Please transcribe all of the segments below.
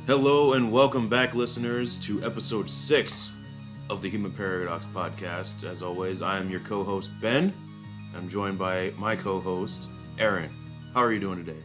Hello and welcome back, listeners, to episode 6 of the Human Paradox podcast. As always, I am your co-host, Ben. I'm joined by my co-host, Aaron. How are you doing today?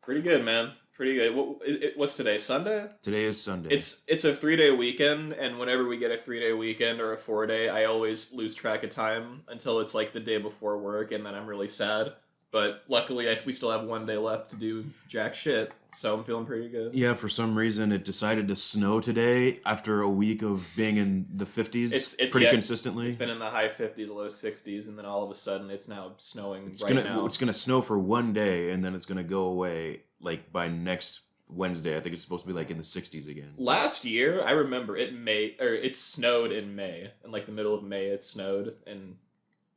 Pretty good, man. Pretty good. What's today? Sunday? Today is Sunday. It's a 3-day weekend, and whenever we get a 3-day weekend or a 4-day, I always lose track of time until it's like the day before work, and then I'm really sad. But luckily, we still have 1 day left to do jack shit, so I'm feeling pretty good. Yeah, for some reason, it decided to snow today after a week of being in the 50s pretty consistently. It's been in the high 50s, low 60s, and then all of a sudden, it's now snowing now. It's going to snow for 1 day, and then it's going to go away like by next Wednesday. I think it's supposed to be like in the 60s again. Last year, I remember it snowed in May. In like the middle of May, it snowed, and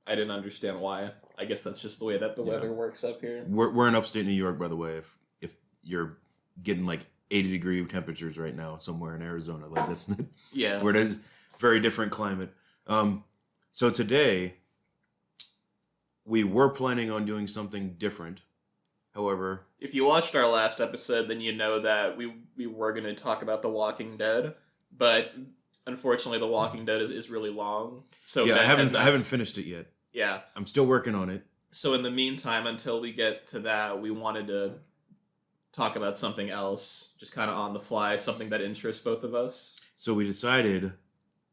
I didn't understand why. I guess that's just the way that the weather works up here. We're in upstate New York, by the way. If you're getting like 80-degree temperatures right now somewhere in Arizona, like that's where it is very different climate. So today we were planning on doing something different. However, if you watched our last episode, then you know that we were going to talk about The Walking Dead, but unfortunately, The Walking Dead is really long. So yeah, I haven't finished it yet. Yeah. I'm still working on it. So in the meantime, until we get to that, we wanted to talk about something else, just kind of on the fly, something that interests both of us. So we decided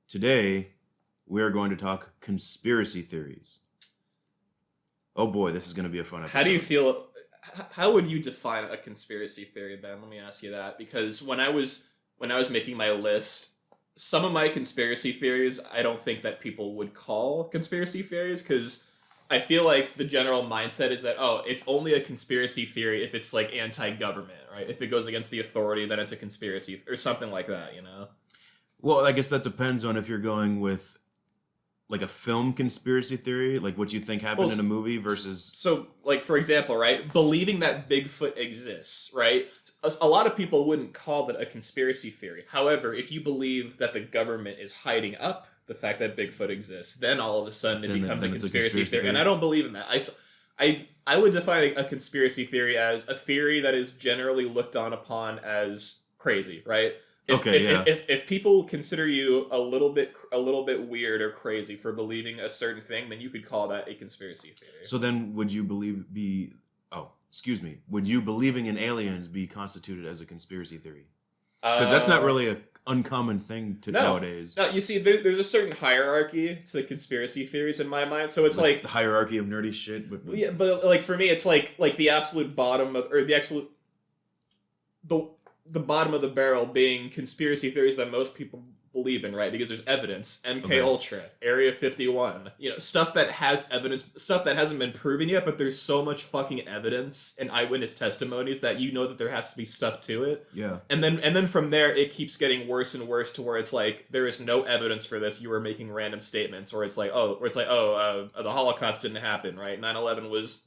today we are going to talk conspiracy theories. Oh boy, this is going to be a fun episode. How do you feel? How would you define a conspiracy theory, Ben? Let me ask you that, because when I was making my list, some of my conspiracy theories, I don't think that people would call conspiracy theories, because I feel like the general mindset is that, oh, it's only a conspiracy theory if it's like anti-government, right? If it goes against the authority, then it's a conspiracy or something like that, you know? Well, I guess that depends on if you're going with like a film conspiracy theory, like what you think happened in a movie versus... So, like, for example, right, believing that Bigfoot exists, right? A lot of people wouldn't call that a conspiracy theory. However, if you believe that the government is hiding up the fact that Bigfoot exists, then all of a sudden it becomes a conspiracy theory. And I don't believe in that. I would define a conspiracy theory as a theory that is generally looked on upon as crazy, right? If people consider you a little bit weird or crazy for believing a certain thing, then you could call that a conspiracy theory. So then would you would you believing in aliens be constituted as a conspiracy theory? Because that's not really an uncommon thing nowadays. No, you see, there's a certain hierarchy to conspiracy theories in my mind. So it's like the hierarchy of nerdy shit. But like for me, it's like the absolute bottom the bottom of the barrel being conspiracy theories that most people believe in, right? Because there's evidence. MK Ultra, Area 51, stuff that has evidence, stuff that hasn't been proven yet, but there's so much fucking evidence and eyewitness testimonies that that there has to be stuff to it. Yeah. And then from there it keeps getting worse and worse to where it's like there is no evidence for this. You are making random statements, or the Holocaust didn't happen, right? 9/11 was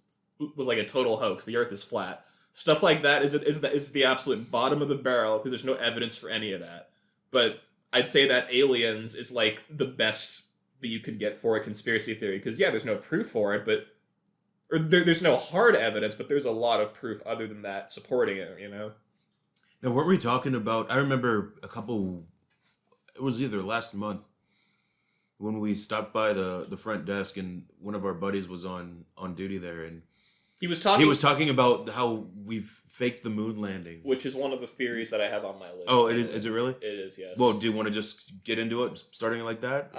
like a total hoax. The Earth is flat. Stuff like that is the absolute bottom of the barrel because there's no evidence for any of that. But I'd say that aliens is like the best that you could get for a conspiracy theory, because there's no proof for it, there's no hard evidence, but there's a lot of proof other than that supporting it, Now, weren't we talking about? I remember it was either last month when we stopped by the front desk and one of our buddies was on duty there, and he was talking about how we've faked the moon landing, which is one of the theories that I have on my list. Oh, it is. Is it really? It is. Yes. Well, do you want to just get into it, starting like that?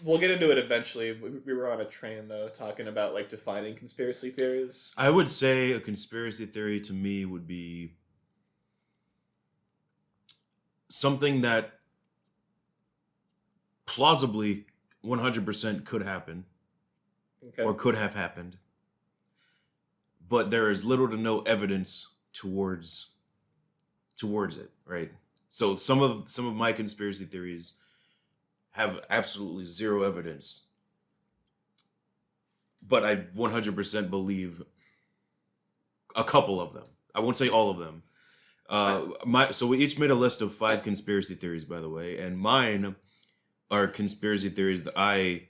We'll get into it eventually. We were on a train though, talking about like defining conspiracy theories. I would say a conspiracy theory to me would be something that plausibly 100% could happen, or could have happened, but there is little to no evidence towards it, right? So some of my conspiracy theories have absolutely zero evidence, but I 100% believe a couple of them. I won't say all of them. So we each made a list of 5 conspiracy theories, by the way, and mine are conspiracy theories that I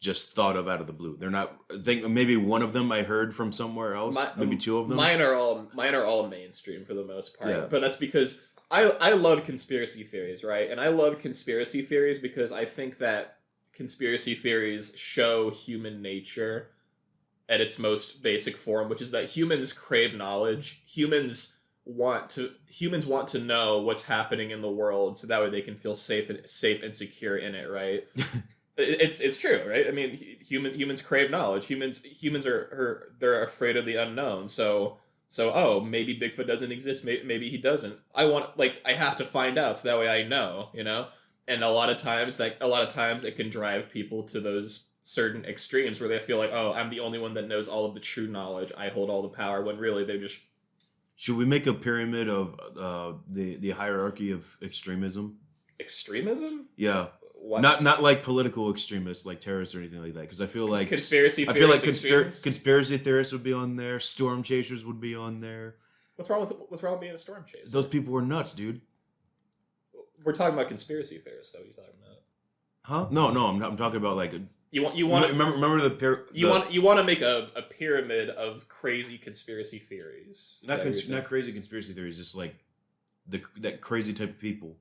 just thought of out of the blue. They're not. I think maybe one of them I heard from somewhere else. Maybe two of them. Mine are all mainstream for the most part. Yeah. But that's because I love conspiracy theories, right? And I love conspiracy theories because I think that conspiracy theories show human nature at its most basic form, which is that humans crave knowledge. Humans want to know what's happening in the world, so that way they can feel safe and secure in it, right? It's true, right? I mean, humans crave knowledge. Humans are they're afraid of the unknown. So oh, maybe Bigfoot doesn't exist. Maybe he doesn't. I have to find out, so that way I know, you know. And a lot of times it can drive people to those certain extremes where they feel like, oh, I'm the only one that knows all of the true knowledge. I hold all the power, when really they just. Should we make a pyramid of the hierarchy of extremism? Extremism? Yeah. What? Not like political extremists, like terrorists or anything like that. Because I feel like conspiracy theorists would be on there. Storm chasers would be on there. What's wrong with being a storm chaser? Those people were nuts, dude. We're talking about conspiracy theorists, though. What are you talking about? Huh? No. I'm talking about like you want remember you want to make a pyramid of crazy conspiracy theories. Not crazy conspiracy theories, just like that crazy type of people.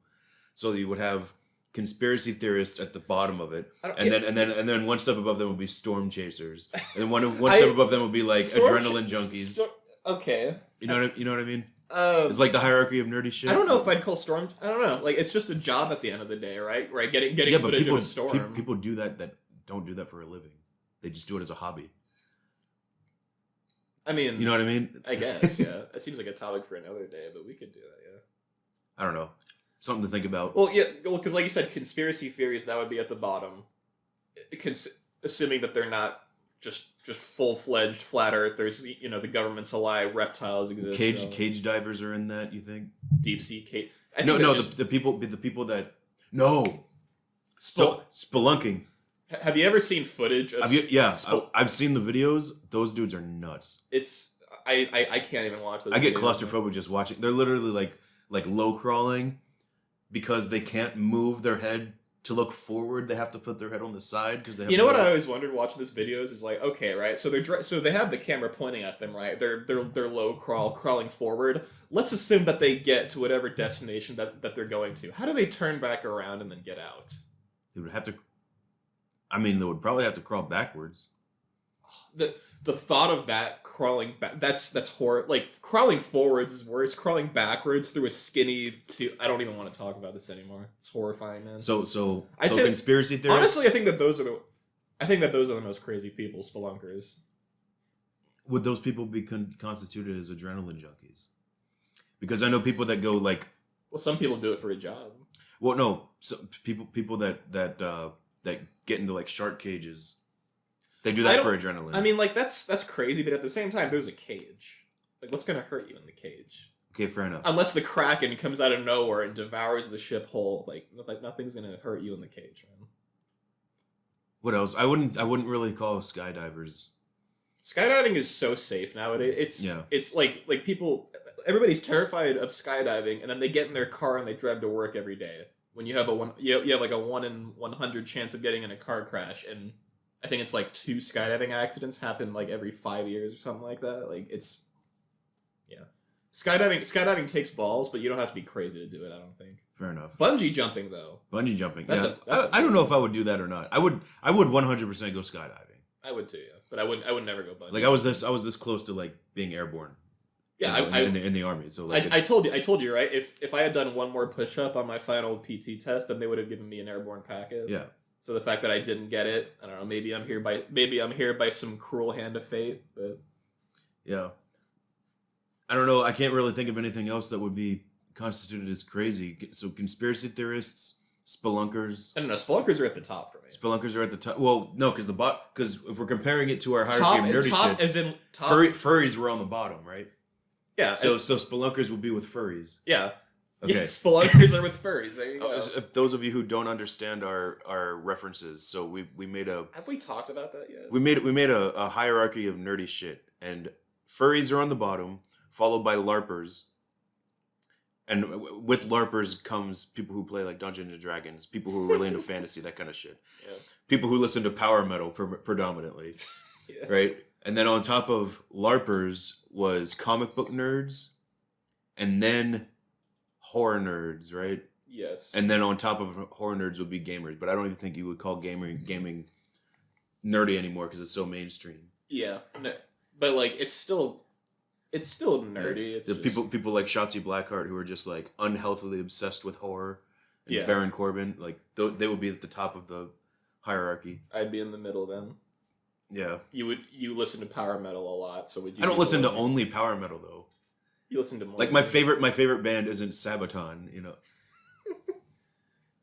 So you would have conspiracy theorists at the bottom of it, and then one step above them would be storm chasers, and one step above them would be like adrenaline junkies. Okay, you know what I mean? It's like the hierarchy of nerdy shit. I don't know if I'd call storm. I don't know. Like, it's just a job at the end of the day, right? Right, getting footage of a storm. People do that don't do that for a living. They just do it as a hobby. I mean, you know what I mean? I guess, yeah. It seems like a topic for another day, but we could do that, yeah. I don't know. Something to think about. Well, yeah, because like you said, conspiracy theories, that would be at the bottom. Assuming that they're not just full-fledged flat earthers, you know, the government's a lie, reptiles exist. Cage divers are in that, you think? Deep sea cage. The people that spelunking. Have you ever seen footage of I've seen the videos. Those dudes are nuts. I can't even watch those. I get claustrophobic just watching. They're literally like low crawling because they can't move their head to look forward. They have to put their head on the side because they have. You know what I always wondered watching these videos is like, okay, right? So they have the camera pointing at them, right? They're low crawling forward. Let's assume that they get to whatever destination that they're going to. How do they turn back around and then get out? They would have to. I mean, they would probably have to crawl backwards. The thought of that crawling back, that's horror. Like, crawling forwards is worse. Crawling backwards through a skinny I don't even want to talk about this anymore. It's horrifying, man. So conspiracy theories. Honestly, I think that those are the most crazy people, spelunkers. Would those people be constituted as adrenaline junkies? Because I know people that go like. Well, some people do it for a job. Well, no, people that get into like shark cages. They do that for adrenaline. I mean, like, that's crazy, but at the same time, there's a cage. Like, what's going to hurt you in the cage? Okay, fair enough. Unless the Kraken comes out of nowhere and devours the ship whole, like nothing's going to hurt you in the cage, man. What else? I wouldn't really call skydivers. Skydiving is so safe nowadays. It's like people, everybody's terrified of skydiving, and then they get in their car and they drive to work every day. When you have you have like a 1 in 100 chance of getting in a car crash, and I think it's like 2 skydiving accidents happen like every 5 years or something like that. Like, it's, yeah. Skydiving takes balls, but you don't have to be crazy to do it, I don't think. Fair enough. Bungee jumping, though. Bungee jumping, I don't know if I would do that or not. I would 100% go skydiving. I would too, yeah. But I would never go bungee. Like, I was this close to like being airborne. Yeah, in the army. So like, I told you, right? If I had done one more push-up on my final PT test, then they would have given me an airborne packet. Yeah. So the fact that I didn't get it, I don't know. Maybe I'm here by some cruel hand of fate. But yeah, I don't know. I can't really think of anything else that would be constituted as crazy. So conspiracy theorists, spelunkers. I don't know. Spelunkers are at the top for me. Spelunkers are at the top. Well, no, because if we're comparing it to our hierarchy of nerdy top, shit, as in top. Furries were on the bottom, right? Yeah. So spelunkers would be with furries. Yeah. Okay. Yeah, spelunkers are with furries. There you go. If those of you who don't understand our references, so we made a. Have we talked about that yet? We made a hierarchy of nerdy shit, and furries are on the bottom, followed by LARPers, And with LARPers comes people who play like Dungeons and Dragons, people who are really into fantasy, that kind of shit. Yeah. People who listen to power metal predominantly, Yeah. right? And then on top of LARPers was comic book nerds, and then horror nerds, right? Yes. And then on top of horror nerds would be gamers, but I don't even think you would call gaming nerdy anymore because it's so mainstream. Yeah, no, but like it's still nerdy. Yeah. It's There's just... people like Shotzi Blackheart who are just like unhealthily obsessed with horror, and Yeah. Baron Corbin, like they would be at the top of the hierarchy. I'd be in the middle then. Yeah. You listen to power metal a lot, so would you? I don't listen to only power metal though. You listen to more. Like my favorite band isn't Sabaton, you know.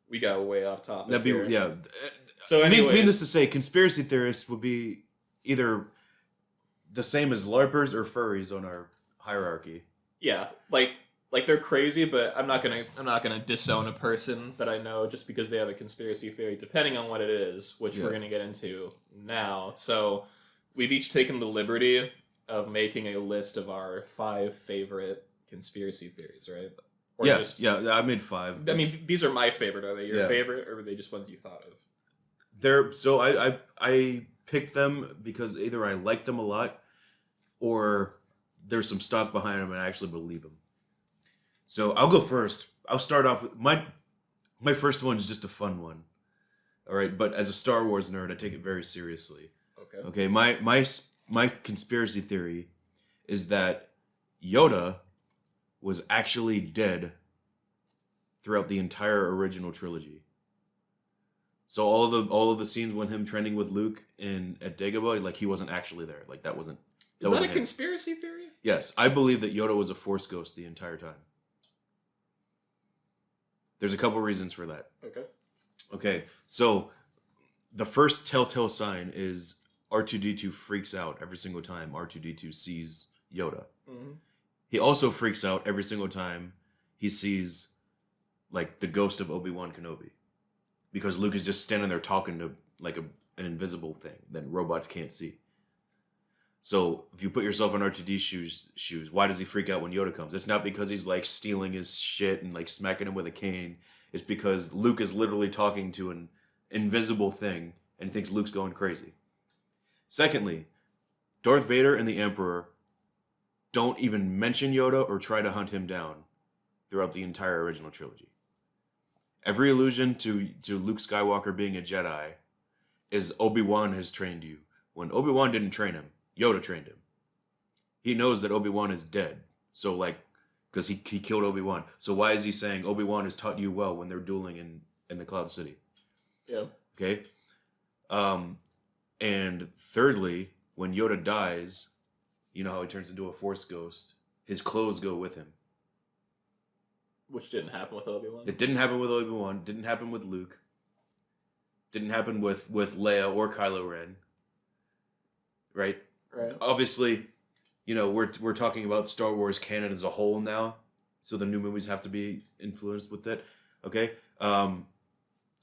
We got way off topic. That'd be here. yeah. So anyway, needless to say, conspiracy theorists would be either the same as LARPers or furries on our hierarchy. Yeah, like they're crazy, but I'm not gonna disown a person that I know just because they have a conspiracy theory, depending on what it is, which we're gonna get into now. So we've each taken the liberty of making a list of our 5 favorite conspiracy theories, right? Or I made 5. I mean, these are my favorite. Are they your favorite, or were they just ones you thought of? I picked them because either I like them a lot, or there's some stock behind them and I actually believe them. So I'll go first. I'll start off with my first one is just a fun one. All right, but as a Star Wars nerd, I take it very seriously. Okay. My conspiracy theory is that Yoda was actually dead throughout the entire original trilogy. So all of the scenes with him training with Luke at Dagobah, like he wasn't actually there. Like that wasn't. Is that a conspiracy theory? Yes, I believe that Yoda was a Force ghost the entire time. There's a couple reasons for that. Okay, so the first telltale sign is R2-D2 freaks out every single time R2-D2 sees Yoda. Mm-hmm. He also freaks out every single time he sees like the ghost of Obi-Wan Kenobi. Because Luke is just standing there talking to like an invisible thing that robots can't see. So if you put yourself in R2-D2's shoes, why does he freak out when Yoda comes? It's not because he's like stealing his shit and like smacking him with a cane. It's because Luke is literally talking to an invisible thing and he thinks Luke's going crazy. Secondly, Darth Vader and the Emperor don't even mention Yoda or try to hunt him down throughout the entire original trilogy. Every allusion to Luke Skywalker being a Jedi is Obi-Wan has trained you. When Obi-Wan didn't train him, Yoda trained him. He knows that Obi-Wan is dead. So like, because he killed Obi-Wan. So why is he saying Obi-Wan has taught you well when they're dueling in the Cloud City? Yeah. Okay. And thirdly, when Yoda dies, you know how he turns into a Force ghost. His clothes go with him. Which didn't happen with Obi-Wan. It didn't happen with Obi-Wan. Didn't happen with Luke. Didn't happen with Leia or Kylo Ren. Right? Right. Obviously, you know, we're talking about Star Wars canon as a whole now. So the new movies have to be influenced with it. Okay?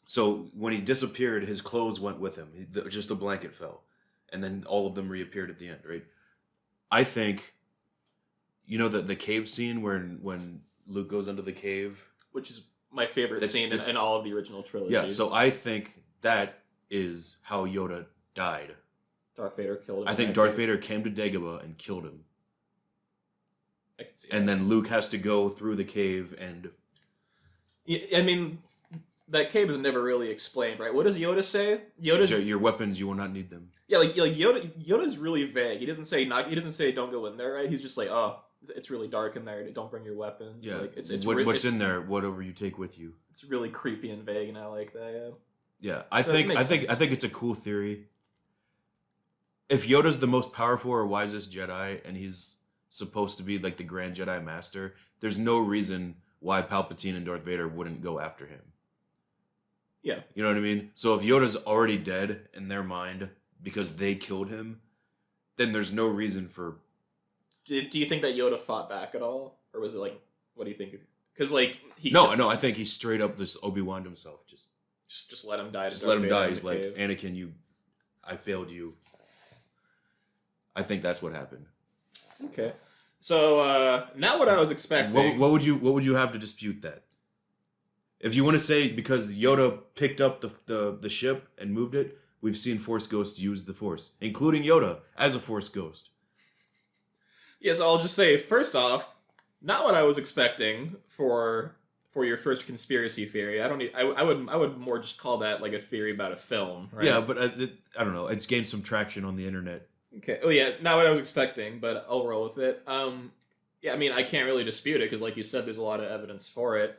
So when he disappeared, his clothes went with him. Just a blanket fell. And then all of them reappeared at the end, right? I think, you know, the cave scene when Luke goes into the cave, which is my favorite scene in all of the original trilogy. Yeah, so I think that is how Yoda died. Darth Vader killed him. I think Darth Vader came to Dagobah and killed him. I can see. And then Luke has to go through the cave and. Yeah, I mean, that cave is never really explained, right? What does Yoda say? Yoda's your weapons, you will not need them. Yeah, like Yoda's really vague. He doesn't say don't go in there, right? He's just like, oh, it's really dark in there. Don't bring your weapons. Yeah, like, it's what's in there, whatever you take with you. It's really creepy and vague, and I like that. Yeah, I think it's a cool theory. If Yoda's the most powerful or wisest Jedi, and he's supposed to be like the Grand Jedi Master, there's no reason why Palpatine and Darth Vader wouldn't go after him. Yeah, you know what I mean. So if Yoda's already dead in their mind because they killed him, then there's no reason for. Do you think that Yoda fought back at all, or was it like, what do you think? Because like No, I think he straight up just Obi-Wan himself, just let him die. Just let him die. He's like, Anakin, I failed you. I think that's what happened. Okay, So, not what I was expecting. What would you have to dispute that? If you want to say because Yoda picked up the ship and moved it, we've seen Force ghosts use the Force, including Yoda as a Force ghost. Yes, I'll just say, first off, not what I was expecting for your first conspiracy theory. I would more just call that like a theory about a film, right? Yeah, but I don't know. It's gained some traction on the internet. Okay. Oh yeah, not what I was expecting, but I'll roll with it. Yeah, I mean, I can't really dispute it because, like you said, there's a lot of evidence for it.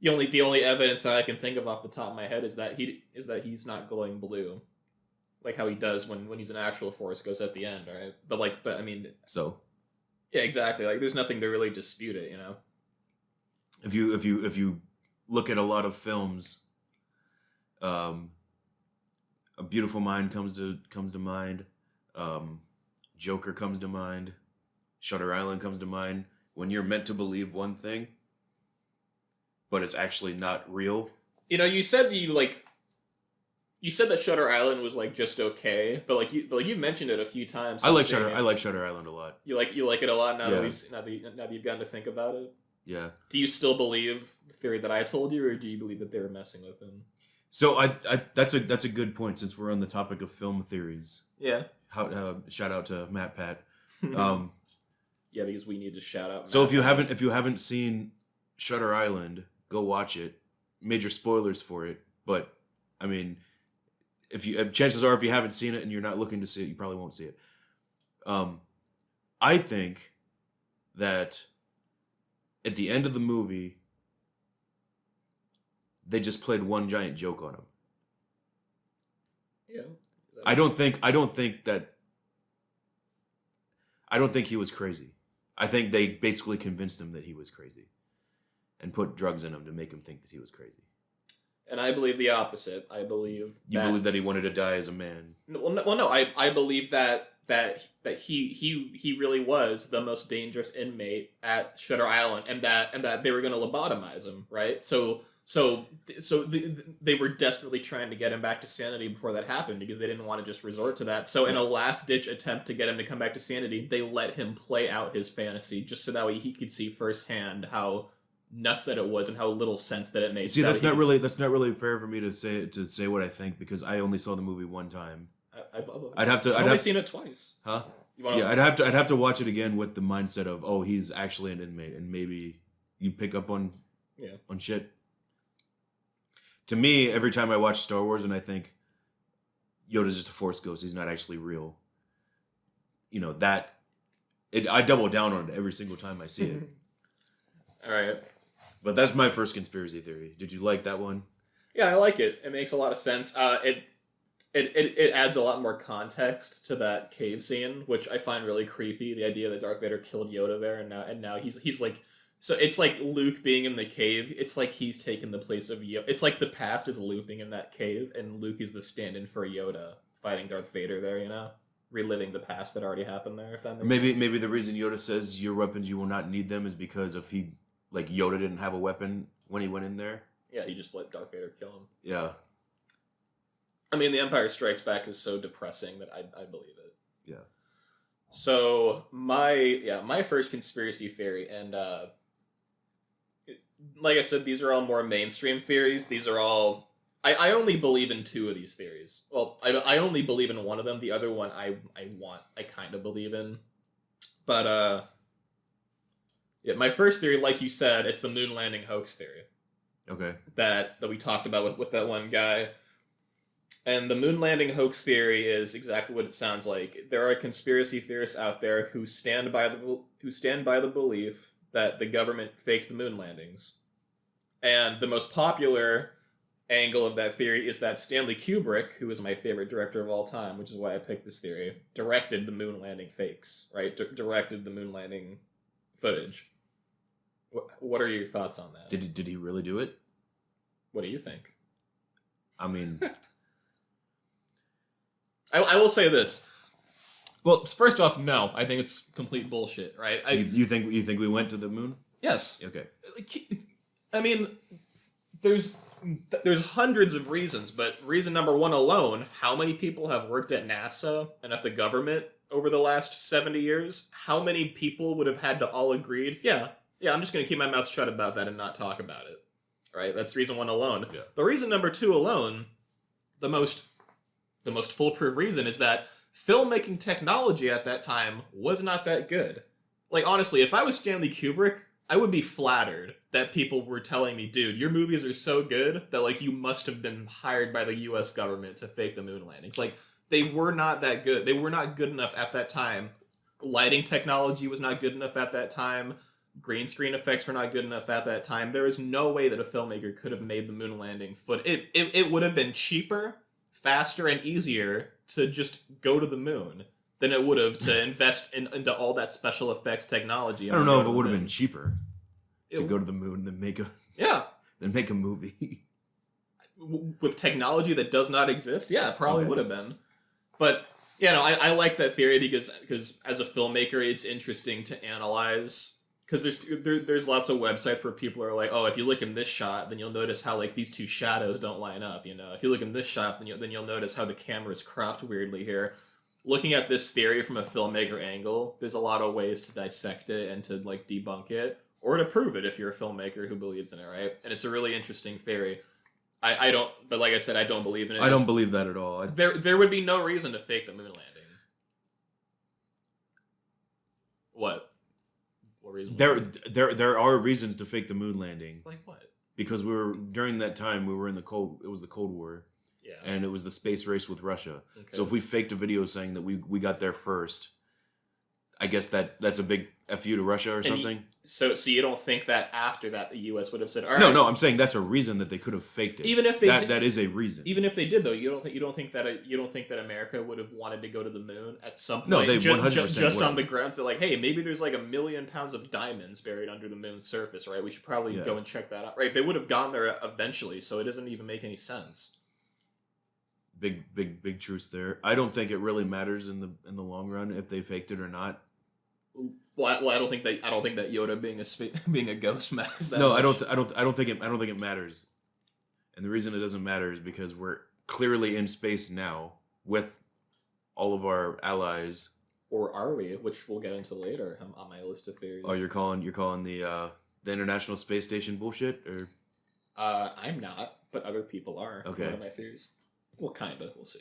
The only evidence that I can think of off the top of my head is that he's not glowing blue, like how he does when he's an actual Force ghost at the end, right? But I mean, so yeah, exactly. Like, there's nothing to really dispute it, If you look at a lot of films, A Beautiful Mind comes to mind. Joker comes to mind. Shutter Island comes to mind. When you're meant to believe one thing, but it's actually not real. You said you said that Shutter Island was like just okay, but you mentioned it a few times. I like Shutter Island a lot. You like it a lot now that you've gotten to think about it. Yeah. Do you still believe the theory that I told you, or do you believe that they were messing with him? So I that's a good point since we're on the topic of film theories. Yeah. Shout out to Matt Pat. Yeah, because we need to shout out. So if you haven't seen Shutter Island, go watch it. Major spoilers for it, but I mean, chances are if you haven't seen it and you're not looking to see it, you probably won't see it. I think that at the end of the movie, they just played one giant joke on him. Yeah. I don't think he was crazy. I think they basically convinced him that he was crazy and put drugs in him to make him think that he was crazy. And I believe the opposite. I believe you believe that he wanted to die as a man. No. I believe that he really was the most dangerous inmate at Shutter Island, and that they were going to lobotomize him, right? So they were desperately trying to get him back to sanity before that happened because they didn't want to just resort to that. So in a last-ditch attempt to get him to come back to sanity, they let him play out his fantasy just so that way he could see firsthand how nuts that it was and how little sense that it made. See, that's not really fair for me to say what I think because I only saw the movie one time. I've only seen it twice. Huh? I'd have to watch it again with the mindset of, oh, he's actually an inmate, and maybe you pick up on shit. To me, every time I watch Star Wars and I think Yoda's just a Force ghost, he's not actually real. I double down on it every single time I see it. All right. But that's my first conspiracy theory. Did you like that one? Yeah, I like it. It makes a lot of sense. It adds a lot more context to that cave scene, which I find really creepy. The idea that Darth Vader killed Yoda there, and now he's like, so it's like Luke being in the cave. It's like he's taken the place of Yoda. It's like the past is looping in that cave, and Luke is the stand-in for Yoda fighting Darth Vader there. Reliving the past that already happened there. If that makes sense. Maybe the reason Yoda says your weapons you will not need them is because of Yoda didn't have a weapon when he went in there. Yeah, he just let Darth Vader kill him. Yeah. I mean, The Empire Strikes Back is so depressing that I believe it. Yeah. So my first conspiracy theory, and like I said, these are all more mainstream theories. These are all I only believe in two of these theories. Well, I only believe in one of them. The other one I kind of believe in, but my first theory, like you said, it's the moon landing hoax theory. Okay. That we talked about with that one guy. And the moon landing hoax theory is exactly what it sounds like. There are conspiracy theorists out there who stand by the belief that the government faked the moon landings. And the most popular angle of that theory is that Stanley Kubrick, who is my favorite director of all time, which is why I picked this theory, directed the moon landing fakes, right? Directed the moon landing footage. What are your thoughts on that? Did he really do it? What do you think? I mean... I will say this. Well, first off, no. I think it's complete bullshit, right? You think we went to the moon? Yes. Okay. I mean, there's hundreds of reasons, but reason number one alone, how many people have worked at NASA and at the government over the last 70 years, how many people would have had to all agreed, yeah, I'm just going to keep my mouth shut about that and not talk about it. Right? That's reason one alone. Yeah. But reason number two alone, the most foolproof reason is that filmmaking technology at that time was not that good. Like, honestly, if I was Stanley Kubrick, I would be flattered that people were telling me, dude, your movies are so good that, like, you must have been hired by the US government to fake the moon landings. Like, they were not that good. They were not good enough at that time. Lighting technology was not good enough at that time. Green screen effects were not good enough at that time. There is no way that a filmmaker could have made the moon landing It would have been cheaper, faster, and easier to just go to the moon than it would have to invest into all that special effects technology. I don't know if it would have been cheaper to go to the moon than make a movie. With technology that does not exist, yeah, it probably would have been. But, you know, I like that theory because as a filmmaker, it's interesting to analyze. Because there's lots of websites where people are like, oh, if you look in this shot, then you'll notice how, like, these two shadows don't line up, you know? If you look in this shot, then you'll notice how the camera's cropped weirdly here. Looking at this theory from a filmmaker angle, there's a lot of ways to dissect it and to, like, debunk it, or to prove it if you're a filmmaker who believes in it, right? And it's a really interesting theory. I don't, but like I said, I don't believe in it. I don't believe that at all. There would be no reason to fake the moon landing. What? Reason there are reasons to fake the moon landing. Like what? Because during that time we were in it was the Cold War. Yeah. And it was the space race with Russia. Okay. So if we faked a video saying that we got there first, I guess that's a big FU to Russia or something. So you don't think that after that the US would have said, all right. No, I'm saying that's a reason that they could have faked it. Even if they that is a reason. Even if they did though, you don't think that America would have wanted to go to the moon at some point? No, they 100% just on the grounds that, like, hey, maybe there's like 1 million pounds of diamonds buried under the moon's surface, right? We should probably go and check that out. Right? They would have gone there eventually, so it doesn't even make any sense. Big truth there. I don't think it really matters in the long run if they faked it or not. Well, I don't think that Yoda being a ghost matters. No, I don't think it matters. And the reason it doesn't matter is because we're clearly in space now with all of our allies. Or are we? Which we'll get into later on my list of theories. Oh, you're calling the International Space Station bullshit, or? I'm not, but other people are. Okay. One of my theories. Well, kinda. We'll see.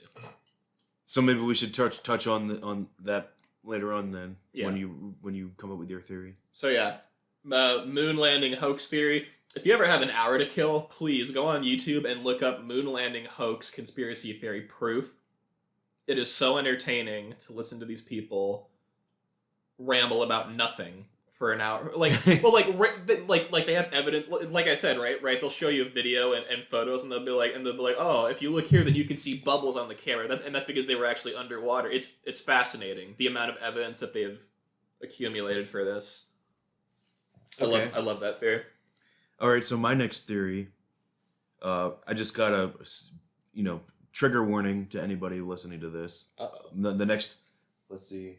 So maybe we should touch on that later on then, yeah. when you come up with your theory. So yeah, moon landing hoax theory. If you ever have an hour to kill, please go on YouTube and look up moon landing hoax conspiracy theory proof. It is so entertaining to listen to these people ramble about nothing for an hour. Like, well, like they have evidence. Like I said, right. They'll show you a video and photos, and they'll be like, oh, if you look here, then you can see bubbles on the camera, and that's because they were actually underwater. It's fascinating the amount of evidence that they have accumulated for this. Okay. I love that theory. All right, so my next theory, I just got a, trigger warning to anybody listening to this. Uh-oh. The next, let's see.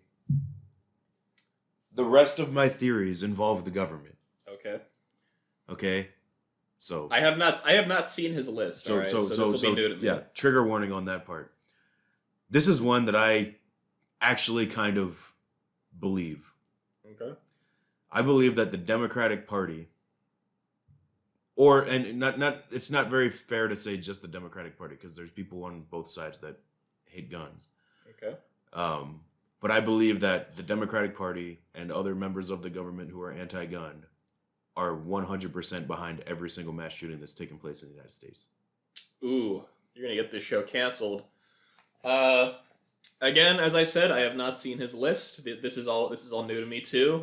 The rest of my theories involve the government. Okay. So I have not seen his list. So this will be new to me. Yeah, trigger warning on that part. This is one that I actually kind of believe. Okay. I believe that the Democratic Party, it's not very fair to say just the Democratic Party because there's people on both sides that hate guns. Okay. But I believe that the Democratic Party and other members of the government who are anti-gun are 100% behind every single mass shooting that's taken place in the United States. Ooh, you're gonna get this show canceled. Again, as I said, I have not seen his list. This is all new to me too.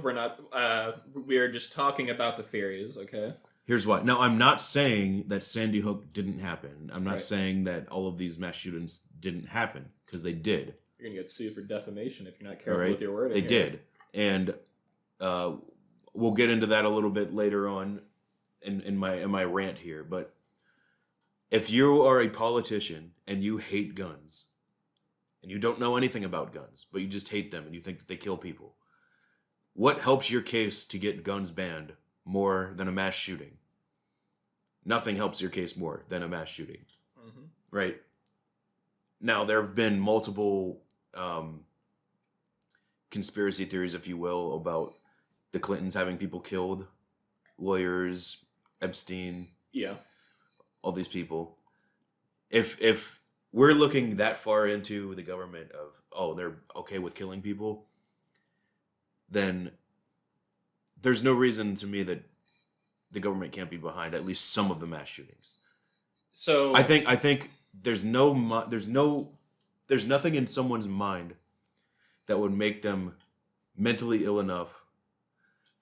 We are just talking about the theories, okay? Here's why. Now, I'm not saying that Sandy Hook didn't happen. I'm not saying that all of these mass shootings didn't happen, because they did. You're gonna get sued for defamation if you're not careful with your wording. They did, and we'll get into that a little bit later on in my rant here. But if you are a politician and you hate guns, and you don't know anything about guns, but you just hate them and you think that they kill people, what helps your case to get guns banned more than a mass shooting? Nothing helps your case more than a mass shooting, right? Now, there have been multiple conspiracy theories, if you will, about the Clintons having people killed, lawyers, Epstein, all these people. If we're looking that far into the government of, they're okay with killing people, then there's no reason to me that the government can't be behind at least some of the mass shootings. So I think there's nothing in someone's mind that would make them mentally ill enough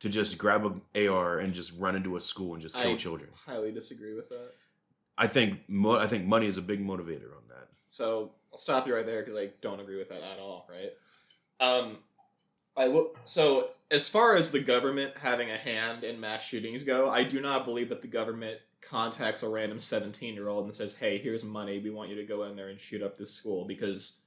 to just grab an AR and just run into a school and just kill children. I highly disagree with that. I think money is a big motivator on that. So I'll stop you right there because I don't agree with that at all. Right? So as far as the government having a hand in mass shootings go, I do not believe that the government contacts a random 17-year-old and says, "Hey, here's money. We want you to go in there and shoot up this school," because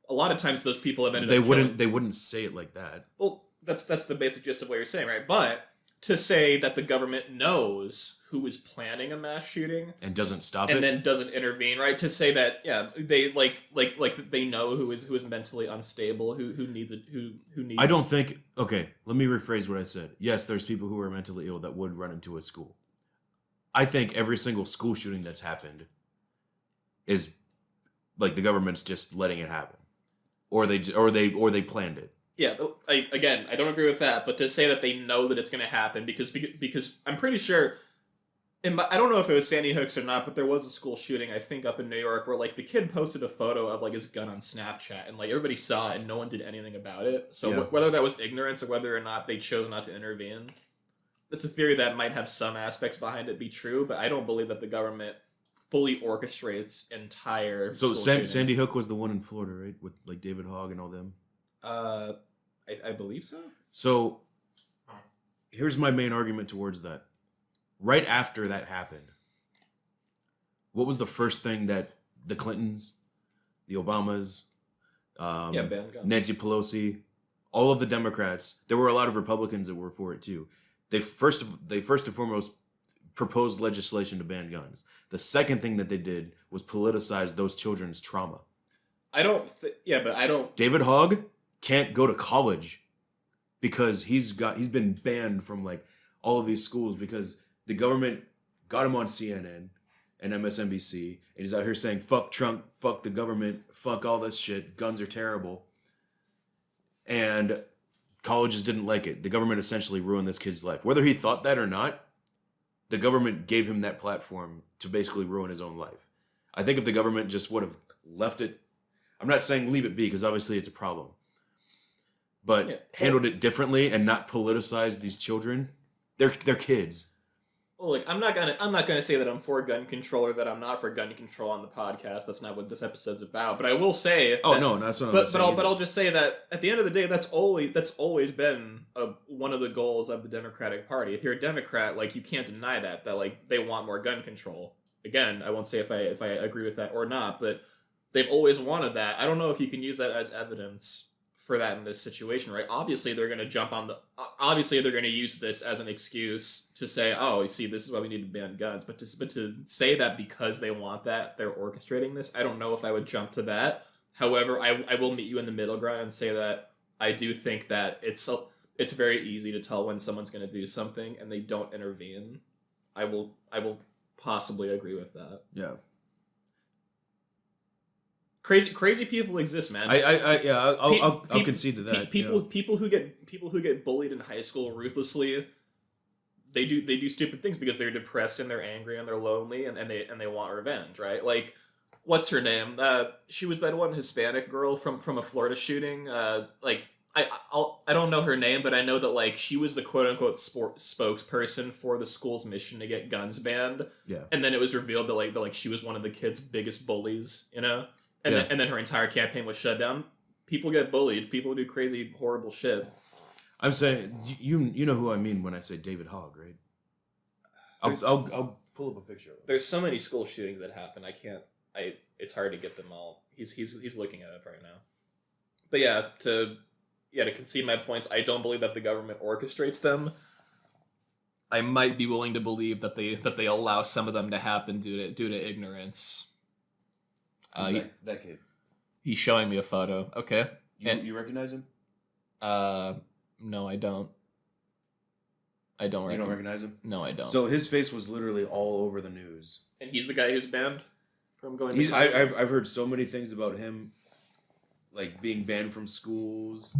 a lot of times those people have ended up They wouldn't say it like that. Well, that's the basic gist of what you're saying, right? But to say that the government knows who is planning a mass shooting and doesn't stop and then doesn't intervene, right? To say that they like they know who is mentally unstable, who needs it, who needs. I don't think. Okay, let me rephrase what I said. Yes, there's people who are mentally ill that would run into a school. I think every single school shooting that's happened is like the government's just letting it happen, or they planned it. Yeah, I don't agree with that. But to say that they know that it's going to happen because I'm pretty sure. I don't know if it was Sandy Hook's or not, but there was a school shooting, I think, up in New York, where like the kid posted a photo of like his gun on Snapchat, and like everybody saw it, and no one did anything about it. So whether that was ignorance or whether or not they chose not to intervene, that's a theory that might have some aspects behind it be true, but I don't believe that the government fully orchestrates entire. So Sandy Hook was the one in Florida, right, with like David Hogg and all them. I believe so. So here's my main argument towards that. Right after that happened, what was the first thing that the Clintons, the Obamas, Nancy Pelosi, all of the Democrats, there were a lot of Republicans that were for it too. They first and foremost proposed legislation to ban guns. The second thing that they did was politicize those children's trauma. David Hogg can't go to college because he's been banned from like all of these schools because the government got him on CNN and MSNBC, and he's out here saying, "Fuck Trump, fuck the government, fuck all this shit, guns are terrible." And colleges didn't like it. The government essentially ruined this kid's life. Whether he thought that or not, the government gave him that platform to basically ruin his own life. I think if the government just would have left it, I'm not saying leave it be, because obviously it's a problem, but handled it differently and not politicized these children. They're kids. Well, like I'm not gonna say that I'm for gun control or that I'm not for gun control on the podcast. That's not what this episode's about. But I will say, that's not. But I'll just say that at the end of the day, that's always been one of the goals of the Democratic Party. If you're a Democrat, like you can't deny that like they want more gun control. Again, I won't say if I agree with that or not, but they've always wanted that. I don't know if you can use that as evidence for that in this situation, right? Obviously, they're going to use this as an excuse to say, "Oh, you see, this is why we need to ban guns." But to say that because they want that, they're orchestrating this, I don't know if I would jump to that. However, I will meet you in the middle ground and say that I do think that it's very easy to tell when someone's going to do something and they don't intervene. I will possibly agree with that. Yeah. Crazy people exist, man. I'll concede to that. People who get bullied in high school ruthlessly, they do stupid things because they're depressed and they're angry and they're lonely and they want revenge, right? Like, what's her name? She was that one Hispanic girl from a Florida shooting. I don't know her name, but I know that like she was the quote unquote spokesperson for the school's mission to get guns banned. Yeah. And then it was revealed that she was one of the kids' biggest bullies, you know. And then her entire campaign was shut down. People get bullied. People do crazy, horrible shit. I'm saying you know who I mean when I say David Hogg, right? I'll pull up a picture of it. There's so many school shootings that happen. It's hard to get them all. He's looking at it right now. But to concede my points, I don't believe that the government orchestrates them. I might be willing to believe that they allow some of them to happen due to ignorance. That kid. He's showing me a photo. Okay. You recognize him? No, I don't. I don't. You don't recognize him? No, I don't. So his face was literally all over the news. And he's the guy who's banned from going to college? I've heard so many things about him, like being banned from schools. He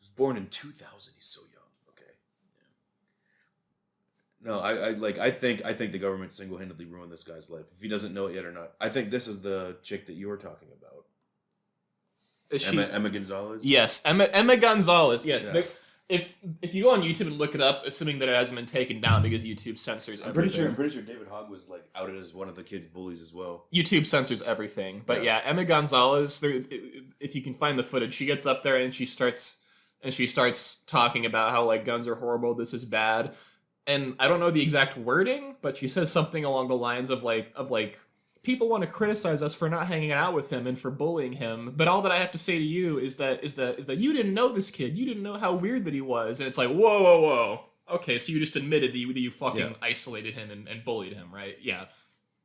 was born in 2000. He's so young. Okay. No, I think the government single-handedly ruined this guy's life. If he doesn't know it yet or not. I think this is the chick that you were talking about. Is Emma Gonzalez? Yes, Emma Gonzalez. Yes. Yeah. If you go on YouTube and look it up, assuming that it hasn't been taken down because YouTube censors everything. I'm pretty sure David Hogg was like outed as one of the kids' bullies as well. YouTube censors everything. But yeah, Emma Gonzalez, if you can find the footage, she gets up there and she starts talking about how like guns are horrible, this is bad. And I don't know the exact wording, but she says something along the lines of like people want to criticize us for not hanging out with him and for bullying him, but all that I have to say to you is that you didn't know this kid. You didn't know how weird that he was. And it's like, whoa. Okay, so you just admitted that you fucking isolated him and bullied him, right? Yeah.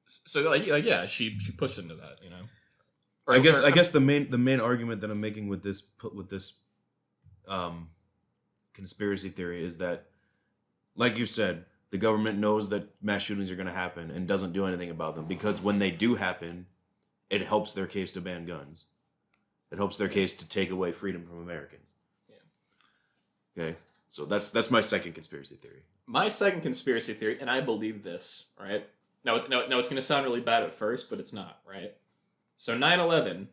So like yeah, she pushed into that, you know. I guess the main argument that I'm making with this conspiracy theory is that, like you said, the government knows that mass shootings are going to happen and doesn't do anything about them because when they do happen, it helps their case to ban guns. It helps their case to take away freedom from Americans. Yeah. Okay, so that's my second conspiracy theory. My second conspiracy theory, and I believe this, right? Now it's going to sound really bad at first, but it's not, right? So 9/11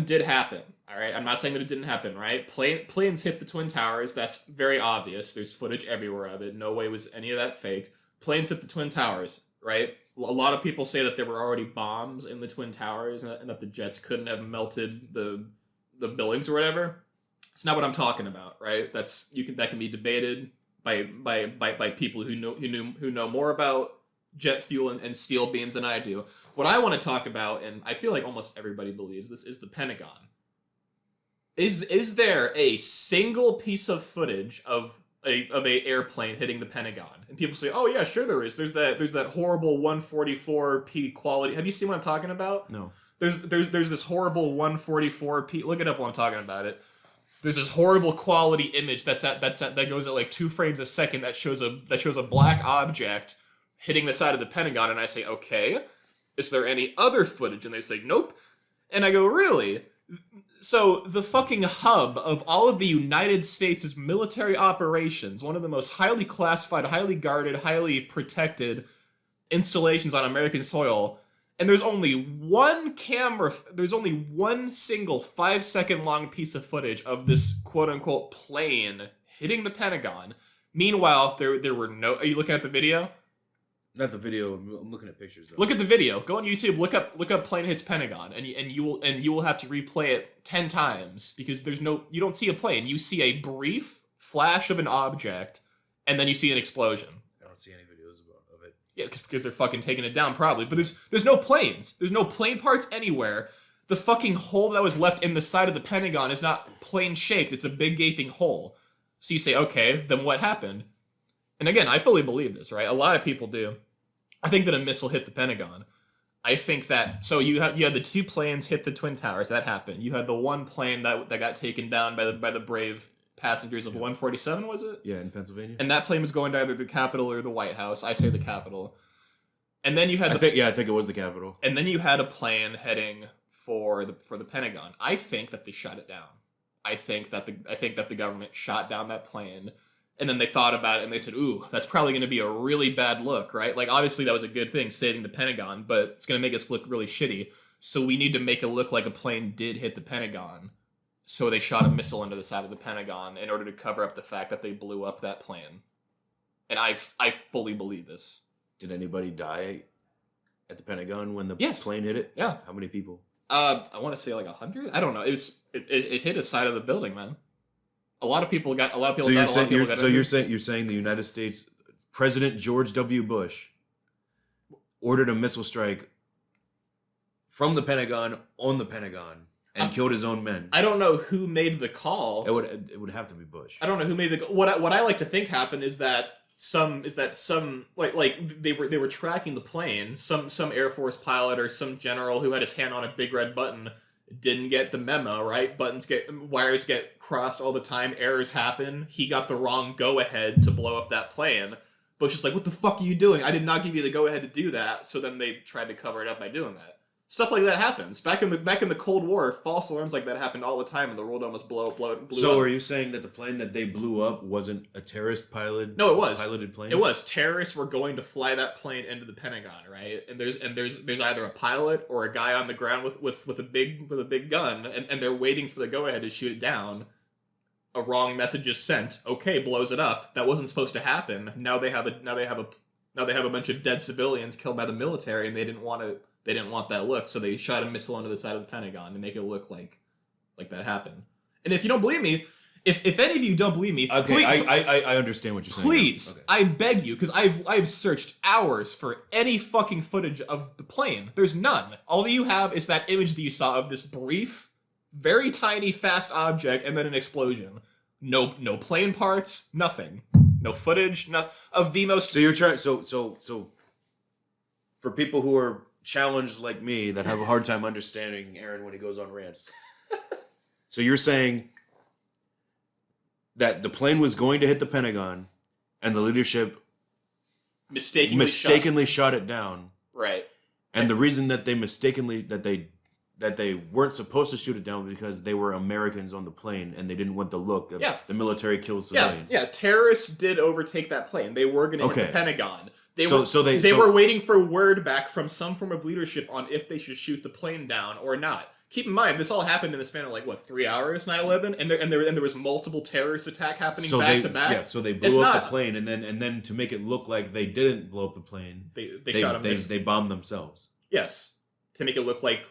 did happen, all right? I'm not saying that it didn't happen, right? Planes hit the Twin Towers. That's very obvious. There's footage everywhere of it. No way was any of that fake. Planes hit the Twin Towers, right? A lot of people say that there were already bombs in the Twin Towers and that the jets couldn't have melted the buildings or whatever. It's not what I'm talking about, right? That can be debated by people who know more about jet fuel and steel beams than I do. What I want to talk about, and I feel like almost everybody believes this, is the Pentagon. Is there a single piece of footage of a airplane hitting the Pentagon? And people say, "Oh yeah, sure there is. There's that horrible 144p quality." Have you seen what I'm talking about? No. There's this horrible 144p. Look it up while I'm talking about it. There's this horrible quality image that goes at like 2 frames a second that shows a black object hitting the side of the Pentagon, and I say, "Okay, is there any other footage?" And they say, "Nope." And I go, "Really?" So the fucking hub of all of the United States' military operations, one of the most highly classified, highly guarded, highly protected installations on American soil, and there's only one single 5-second long piece of footage of this quote-unquote plane hitting the Pentagon. Meanwhile, there were no... Are you looking at the video? Not the video. I'm looking at pictures though. Look at the video. Go on YouTube. Look up plane hits Pentagon, and you will have to replay it 10 times because you don't see a plane. You see a brief flash of an object, and then you see an explosion. I don't see any videos of it. Yeah, because they're fucking taking it down probably. But there's no planes. There's no plane parts anywhere. The fucking hole that was left in the side of the Pentagon is not plane shaped. It's a big gaping hole. So you say, okay, then what happened? And again, I fully believe this, right? A lot of people do. I think that a missile hit the Pentagon. I think that... So you had the 2 planes hit the Twin Towers. That happened. You had the 1 plane that got taken down by the brave passengers of 147, was it? Yeah, in Pennsylvania. And that plane was going to either the Capitol or the White House. I say the Capitol. And then you had... I think it was the Capitol. And then you had a plane heading for the Pentagon. I think that they shot it down. I think that the government shot down that plane. And then they thought about it and they said, ooh, that's probably going to be a really bad look, right? Like, obviously that was a good thing, saving the Pentagon, but it's going to make us look really shitty. So we need to make it look like a plane did hit the Pentagon. So they shot a missile into the side of the Pentagon in order to cover up the fact that they blew up that plane. And I fully believe this. Did anybody die at the Pentagon when the plane hit it? Yeah. How many people? I want to say like 100. I don't know. It hit a side of the building, man. A lot of people got. So you're saying the United States President George W. Bush ordered a missile strike from the Pentagon on the Pentagon and killed his own men. I don't know who made the call. It would have to be Bush. I don't know who made the call. What I like to think happened is that some they were tracking the plane. Some Air Force pilot or some general who had his hand on a big red button didn't get the memo, right? Wires get crossed all the time, errors happen. He got the wrong go-ahead to blow up that plane. Bush is like, what the fuck are you doing? I did not give you the go-ahead to do that. So then they tried to cover it up by doing that. Stuff like that happens. Back in the Cold War, false alarms like that happened all the time, and the world almost blew up. So are you saying that the plane that they blew up wasn't a terrorist pilot? No, it was piloted plane. It was. Terrorists were going to fly that plane into the Pentagon, right? And there's either a pilot or a guy on the ground with a big gun, and they're waiting for the go ahead to shoot it down. A wrong message is sent. Okay, blows it up. That wasn't supposed to happen. Now they have a bunch of dead civilians killed by the military, and they didn't want that look, so they shot a missile onto the side of the Pentagon to make it look like that happened. And if you don't believe me, if any of you don't believe me, okay, please, I understand what you're saying. Please, okay. I beg you, because I've searched hours for any fucking footage of the plane. There's none. All you have is that image that you saw of this brief, very tiny, fast object, and then an explosion. No plane parts, nothing. No footage, of the most. So you're trying. So for people who are challenged like me that have a hard time understanding Aaron when he goes on rants. So you're saying that the plane was going to hit the Pentagon and the leadership mistakenly shot it down. Right. And the reason that they that they weren't supposed to shoot it down because they were Americans on the plane and they didn't want the look of the military killed civilians. Yeah, terrorists did overtake that plane. They were going to hit the Pentagon. They were waiting for word back from some form of leadership on if they should shoot the plane down or not. Keep in mind, this all happened in the span of 3 hours, 9/11, and there was multiple terrorist attack happening back to back. Yeah, so they blew up the plane, and then to make it look like they didn't blow up the plane, they shot them. They bombed themselves. Yes, to make it look like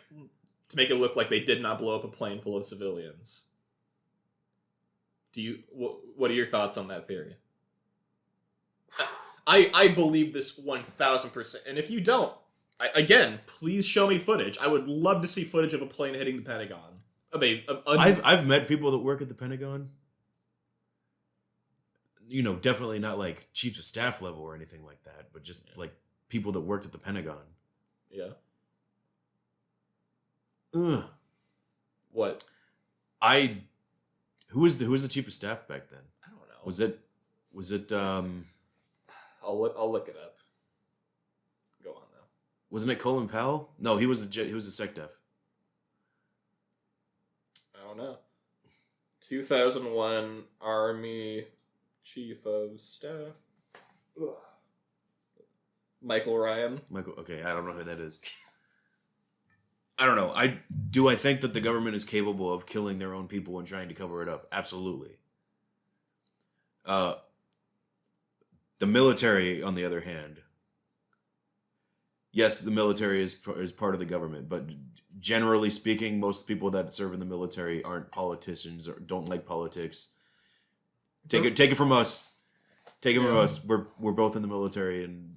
they did not blow up a plane full of civilians. What are your thoughts on that theory? I believe this 1,000%, and if you don't, again, please show me footage. I would love to see footage of a plane hitting the Pentagon. I've met people that work at the Pentagon. You know, definitely not like chiefs of staff level or anything like that, but just like people that worked at the Pentagon. Yeah. Ugh. What? Who was the chief of staff back then? I don't know. Was it I'll look it up. Go on though. Wasn't it Colin Powell? No, he was the SecDef. I don't know. 2001 Army Chief of Staff. Ugh. Michael Ryan. Okay, I don't know who that is. I don't know. I think that the government is capable of killing their own people and trying to cover it up. Absolutely. The military, on the other hand, yes, the military is part of the government, but generally speaking, most people that serve in the military aren't politicians or don't like politics. Take it from us. Take it from us. We're both in the military, and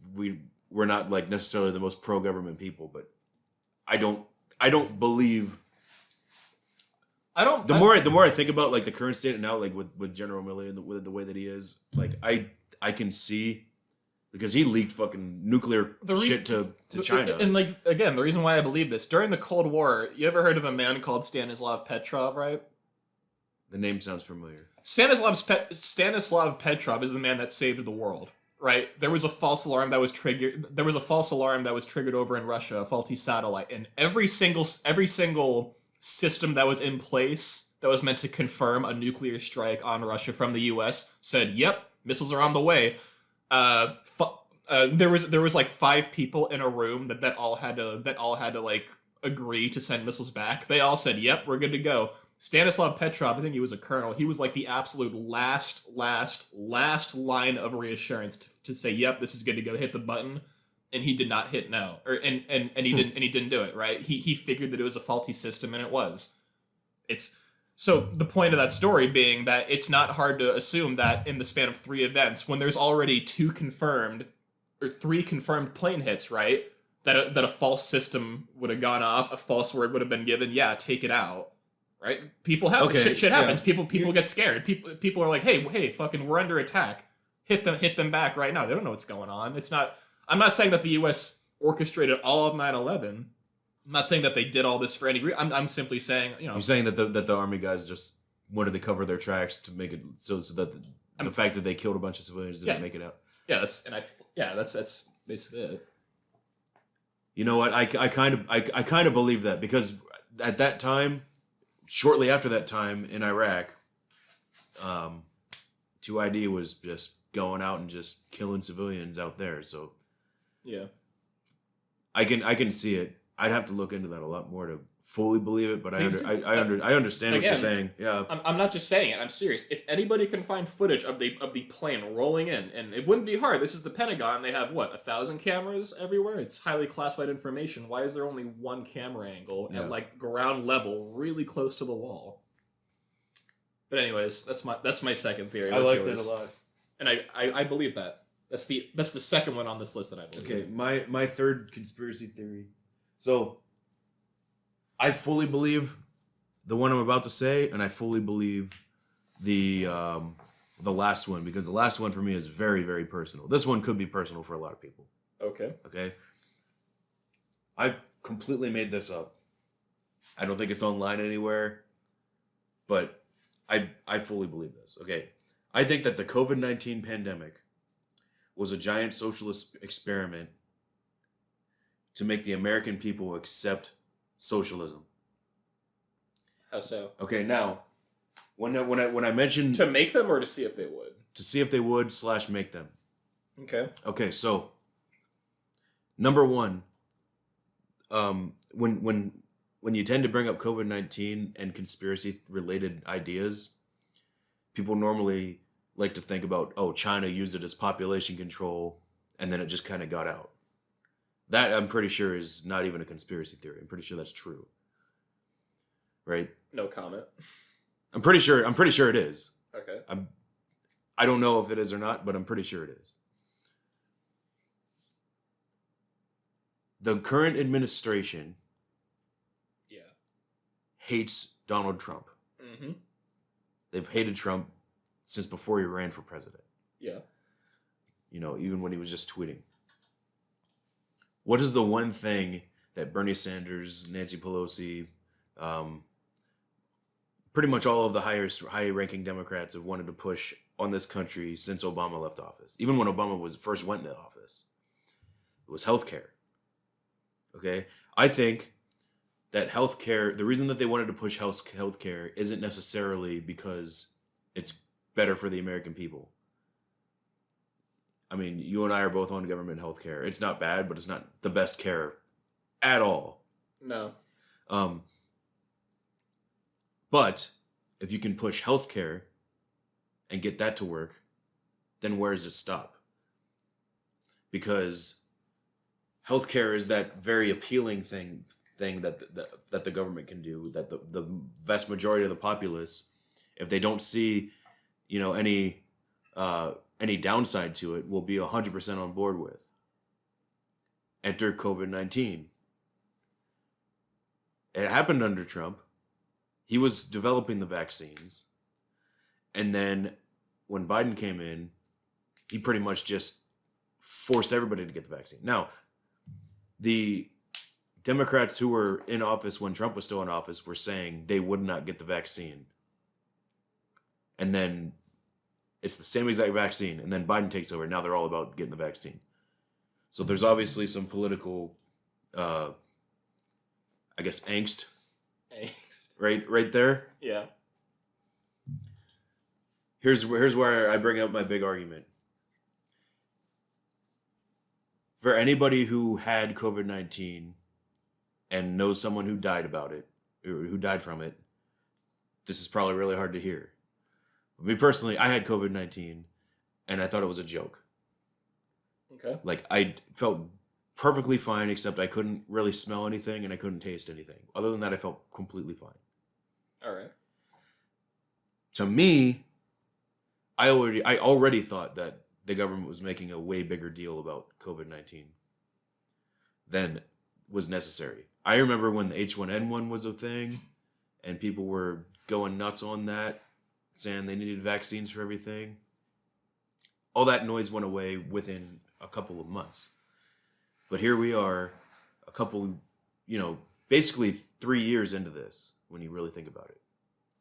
we're not like necessarily the most pro-government people, but I don't believe. The more I think about like the current state now, like with General Milley and the way that he is, like I can see, because he leaked fucking nuclear shit to China. And like again, the reason why I believe this, during the Cold War, you ever heard of a man called Stanislav Petrov, right? The name sounds familiar. Stanislav Petrov is the man that saved the world. Right, there was a false alarm that was triggered. There was a false alarm that was triggered over in Russia, a faulty satellite, and every single system that was in place that was meant to confirm a nuclear strike on Russia from the U.S. said, "Yep, missiles are on the way." There was like 5 people in a room that all had to like agree to send missiles back. They all said, "Yep, we're good to go." Stanislav Petrov, I think he was a colonel. He was like the absolute last line of reassurance to say, "Yep, this is good to go." Hit the button, and he did not hit no, and he didn't do it. Right? He figured that it was a faulty system, and it was. So the point of that story being that it's not hard to assume that in the span of 3 events, when there's already 3 confirmed plane hits, right? That a false system would have gone off, a false word would have been given. Yeah, take it out. Right? People have shit happens. Yeah. People get scared. People are like, hey, fucking, we're under attack. Hit them back right now. They don't know what's going on. I'm not saying that the U.S. orchestrated all of 9/11, I'm not saying that they did all this for any reason. I'm simply saying, You're saying that the army guys just wanted to cover their tracks to make it so that the fact that they killed a bunch of civilians didn't make it out. Yeah, that's basically it. You know what? I kind of believe that, because at that time, shortly after that time in Iraq, 2ID was just going out and just killing civilians out there. So yeah, I can see it. I'd have to look into that a lot more to fully believe it, but I understand what you're saying. Yeah, I'm not just saying it. I'm serious. If anybody can find footage of the plane rolling in, and it wouldn't be hard. This is the Pentagon. They have 1,000 cameras everywhere. It's highly classified information. Why is there only one camera angle at like ground level, really close to the wall? But anyways, that's my second theory. I like that a lot, and I believe that. That's the second one on this list that I believe. Okay, my third conspiracy theory. So, I fully believe the one I'm about to say, and I fully believe the last one, because the last one for me is very, very personal. This one could be personal for a lot of people. Okay. I completely made this up. I don't think it's online anywhere, but I fully believe this. Okay. I think that the COVID-19 pandemic was a giant socialist experiment to make the American people accept socialism. How so? Okay, now, when I mentioned to make them, or to see if they would? To see if they would / make them. Okay. Okay, so number one, when you tend to bring up COVID-19 and conspiracy related ideas, people normally like to think about, oh, China used it as population control, and then it just kind of got out. That, I'm pretty sure, is not even a conspiracy theory. I'm pretty sure that's true. Right? No comment. I'm pretty sure it is. Okay. I don't know if it is or not, but I'm pretty sure it is. The current administration hates Donald Trump. Mm-hmm. They've hated Trump since before he ran for president. Yeah. Even when he was just tweeting. What is the one thing that Bernie Sanders, Nancy Pelosi, pretty much all of the high-ranking Democrats have wanted to push on this country since Obama left office? Even when Obama first went into office, it was healthcare. Okay, I think that healthcare, the reason that they wanted to push healthcare isn't necessarily because it's better for the American people. I mean, you and I are both on government healthcare. It's not bad, but it's not the best care at all. No. But if you can push healthcare and get that to work, then where does it stop? Because healthcare is that very appealing thing that the government can do, that the vast majority of the populace, if they don't see, any downside to it, will be 100% on board with. Enter COVID-19. It happened under Trump. He was developing the vaccines. And then when Biden came in, he pretty much just forced everybody to get the vaccine. Now, the Democrats who were in office when Trump was still in office were saying they would not get the vaccine. And then it's the same exact vaccine, and then Biden takes over. Now they're all about getting the vaccine. So there's obviously some political, angst. Right there. Yeah. Here's where I bring up my big argument. For anybody who had COVID-19 and knows someone who died about it, or who died from it, this is probably really hard to hear. Me personally, I had COVID-19 and I thought it was a joke. Okay. Like, I felt perfectly fine, except I couldn't really smell anything and I couldn't taste anything. Other than that, I felt completely fine. All right. To me, I already thought that the government was making a way bigger deal about COVID-19 than was necessary. I remember when the H1N1 was a thing and people were going nuts on that, saying they needed vaccines for everything. All that noise went away within a couple of months. But here we are, a couple, basically 3 years into this when you really think about it.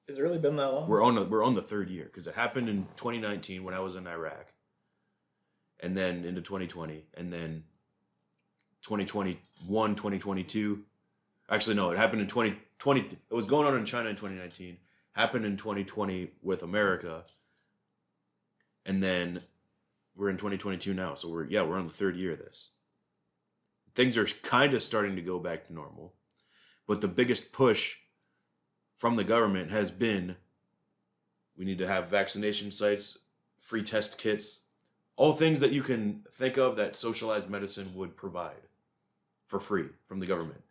Has it really been that long? We're on the third year because it happened in 2019 when I was in Iraq, and then into 2020, and then 2021, 2022. Actually, no, it happened in 2020. It was going on in China in 2019. Happened in 2020 with America, and then we're in 2022 now. So we're on the third year of this. Things are kind of starting to go back to normal, but the biggest push from the government has been, we need to have vaccination sites, free test kits, all things that you can think of that socialized medicine would provide for free from the government.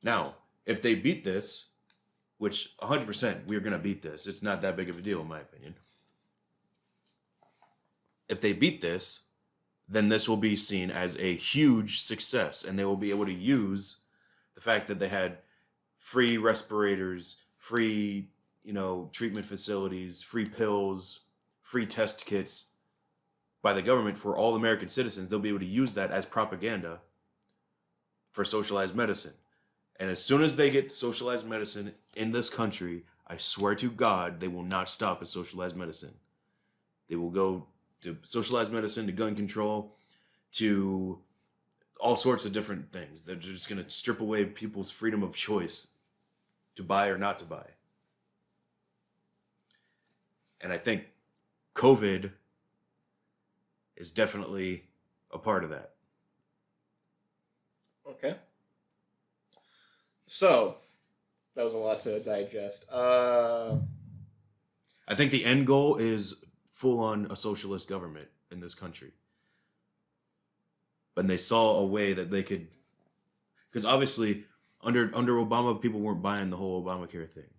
Now, if they beat this, which 100% we're going to beat this, it's not that big of a deal in my opinion. If they beat this, then this will be seen as a huge success, and they will be able to use the fact that they had free respirators, free, treatment facilities, free pills, free test kits by the government for all American citizens. They'll be able to use that as propaganda for socialized medicine. And as soon as they get socialized medicine in this country, I swear to God, they will not stop at socialized medicine. They will go to socialized medicine, to gun control, to all sorts of different things. They're just going to strip away people's freedom of choice to buy or not to buy. And I think COVID is definitely a part of that. Okay. So, that was a lot to digest. I think the end goal is full-on a socialist government in this country. But they saw a way that they could, because obviously under Obama, people weren't buying the whole Obamacare thing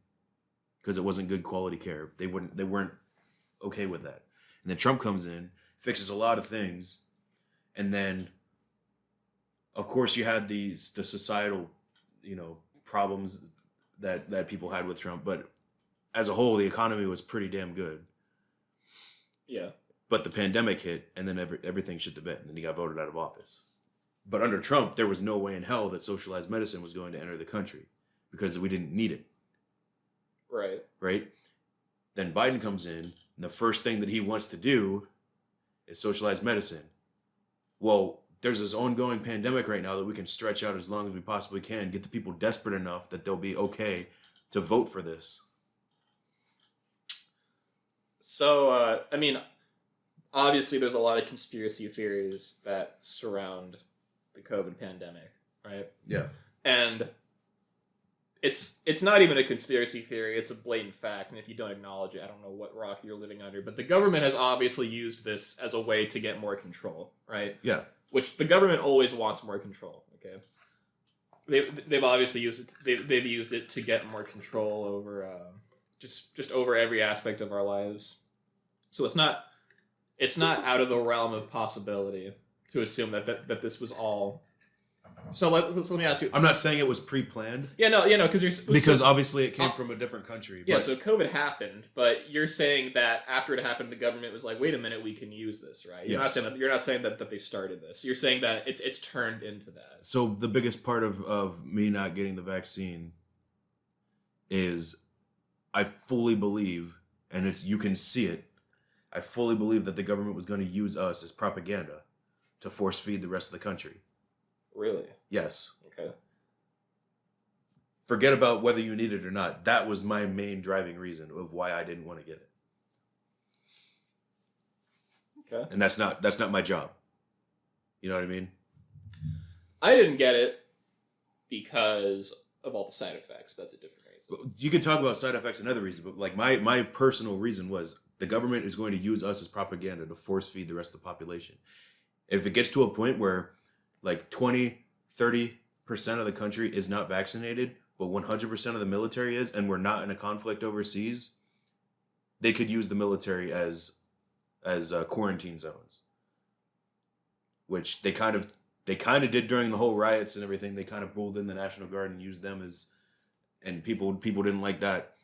because it wasn't good quality care. They weren't okay with that. And then Trump comes in, fixes a lot of things, and then of course you had the societal, problems that people had with Trump, but as a whole the economy was pretty damn good. Yeah. But the pandemic hit, and then everything shit the bed, and then he got voted out of office. But under Trump, there was no way in hell that socialized medicine was going to enter the country because we didn't need it. Right. Right? Then Biden comes in, and the first thing that he wants to do is socialized medicine. Well, there's this ongoing pandemic right now that we can stretch out as long as we possibly can, get the people desperate enough that they'll be okay to vote for this. So, obviously there's a lot of conspiracy theories that surround the COVID pandemic, right? Yeah. And it's not even a conspiracy theory, it's a blatant fact, and if you don't acknowledge it, I don't know what rock you're living under, but the government has obviously used this as a way to get more control, right? Yeah. Which the government always wants more control, okay? They've obviously used it, they've used it to get more control over just over every aspect of our lives. So it's not out of the realm of possibility to assume that this was all. So let me ask you. I'm not saying it was pre-planned. Yeah, no, because obviously it came from a different country. Yeah, so COVID happened, but you're saying that after it happened, the government was like, "Wait a minute, we can use this," right? You're not saying that they started this. You're saying that it's turned into that. So the biggest part of me not getting the vaccine is I fully believe, and you can see it. I fully believe that the government was going to use us as propaganda to force feed the rest of the country. Really? Yes. Okay. Forget about whether you need it or not. That was my main driving reason of why I didn't want to get it. Okay. And that's not my job. You know what I mean? I didn't get it because of all the side effects. That's a different reason. You can talk about side effects and other reasons, but like my personal reason was the government is going to use us as propaganda to force feed the rest of the population. If it gets to a point where like 20, 30% of the country is not vaccinated, but 100% of the military is, and we're not in a conflict overseas, they could use the military as quarantine zones, which they kind of did during the whole riots and everything. They kind of pulled in the National Guard and used them as, and people didn't like that,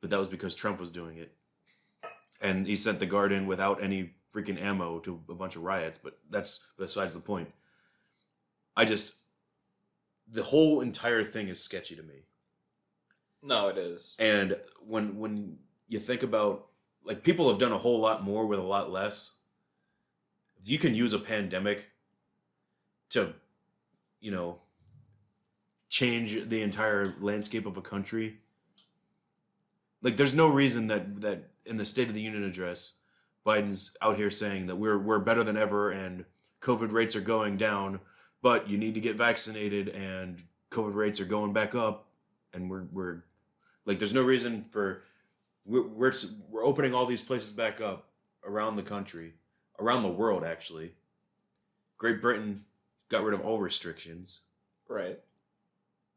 but that was because Trump was doing it, and he sent the Guard in without any freaking ammo to a bunch of riots. But that's besides the point. the whole entire thing is sketchy to me. No, it is. And when you think about, like, people have done a whole lot more with a lot less. If you can use a pandemic to, you know, change the entire landscape of a country, like, there's no reason that in the State of the Union address, Biden's out here saying that we're better than ever and COVID rates are going down, but you need to get vaccinated and COVID rates are going back up, and we're like, there's no reason for we're opening all these places back up around the country, around the world actually. Great Britain got rid of all restrictions. Right.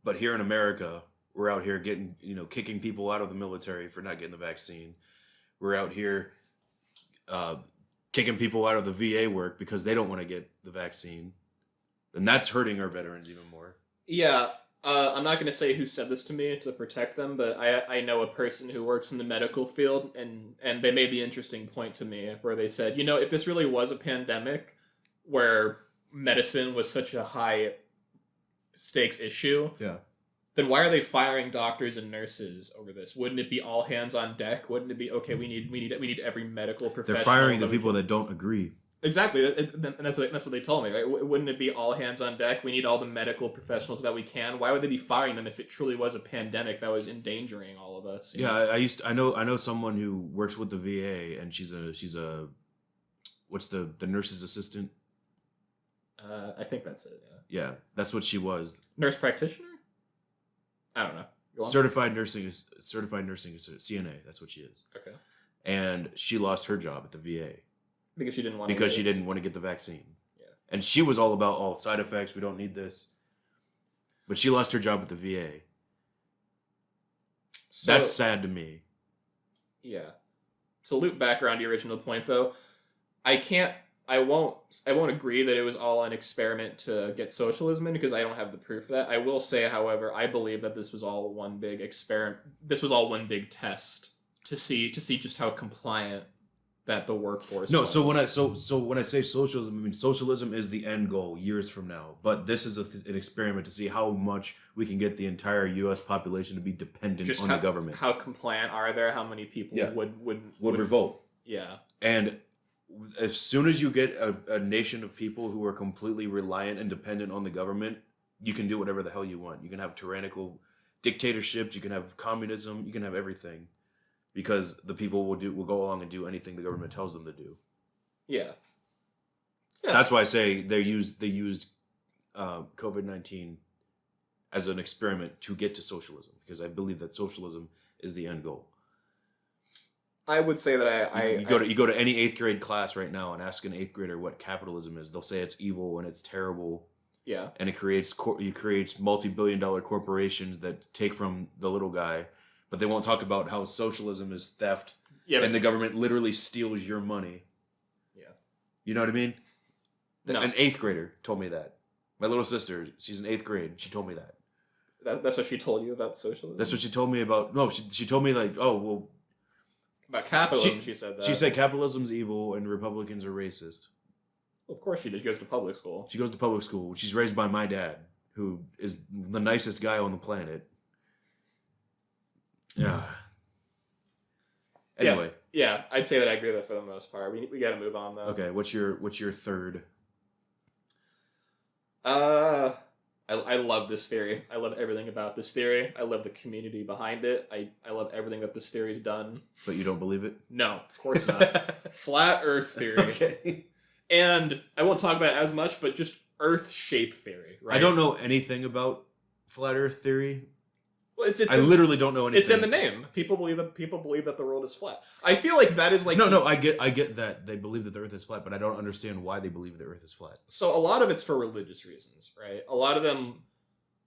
But here in America, we're out here kicking people out of the military for not getting the vaccine. We're out here kicking people out of the VA work because they don't want to get the vaccine. And that's hurting our veterans even more. Yeah. I'm not going to say who said this to me to protect them, but I know a person who works in the medical field, and they made the interesting point to me where they said, if this really was a pandemic where medicine was such a high stakes issue, yeah, then why are they firing doctors and nurses over this? Wouldn't it be all hands on deck? Wouldn't it be, okay, we need every medical professional? They're firing the people that don't agree. Exactly, and that's what they told me, right? Wouldn't it be all hands on deck? We need all the medical professionals that we can. Why would they be firing them if it truly was a pandemic that was endangering all of us? Yeah, I know someone who works with the VA, and she's a what's the nurse's assistant? I think that's it. Yeah, that's what she was. Nurse practitioner? I don't know. Certified nursing assistant, CNA. That's what she is. Okay. And she lost her job at the VA. Because she didn't want to get the vaccine. Yeah. And she was all about all side effects. We don't need this. But she lost her job at the VA. So, that's sad to me. Yeah. To loop back around your original point, though, I won't agree that it was all an experiment to get socialism in, because I don't have the proof of that. I will say, however, I believe that this was all one big experiment. This was all one big test to see just how compliant that the workforce was. So when I say socialism, I mean socialism is the end goal years from now. But this is an experiment to see how much we can get the entire U.S. population to be dependent on the government. How compliant are there? How many people would revolt? Yeah. And as soon as you get a nation of people who are completely reliant and dependent on the government, you can do whatever the hell you want. You can have tyrannical dictatorships. You can have communism. You can have everything. Because the people will go along and do anything the government tells them to do. Yeah. That's why I say they used COVID-19 as an experiment to get to socialism, because I believe that socialism is the end goal. I would say that you go to any 8th grade class right now and ask an 8th grader what capitalism is. They'll say it's evil and it's terrible. Yeah. And it creates multi-billion-dollar corporations that take from the little guy. But they won't talk about how socialism is theft, and the government literally steals your money. Yeah. You know what I mean? No. An 8th grader told me that. My little sister, she's in 8th grade. She told me that. That's what she told you about socialism? That's what she told me about... No, she told me, like, oh, well... About capitalism, she said that. She said capitalism's evil and Republicans are racist. Well, of course she did. She goes to public school. She goes to public school. She's raised by my dad, who is the nicest guy on the planet. Yeah. Anyway. Yeah, I'd say that I agree with that for the most part. We got to move on though. Okay, what's your third? I love this theory. I love everything about this theory. I love the community behind it. I love everything that this theory's done. But you don't believe it? No, of course not. Flat Earth theory. Okay. And I won't talk about it as much, but just Earth shape theory. Right? I don't know anything about flat Earth theory. Well, I literally don't know anything. It's in the name. People believe that the world is flat. I feel like that is like no. I get that they believe that the Earth is flat, but I don't understand why they believe the Earth is flat. So a lot of it's for religious reasons, right? A lot of them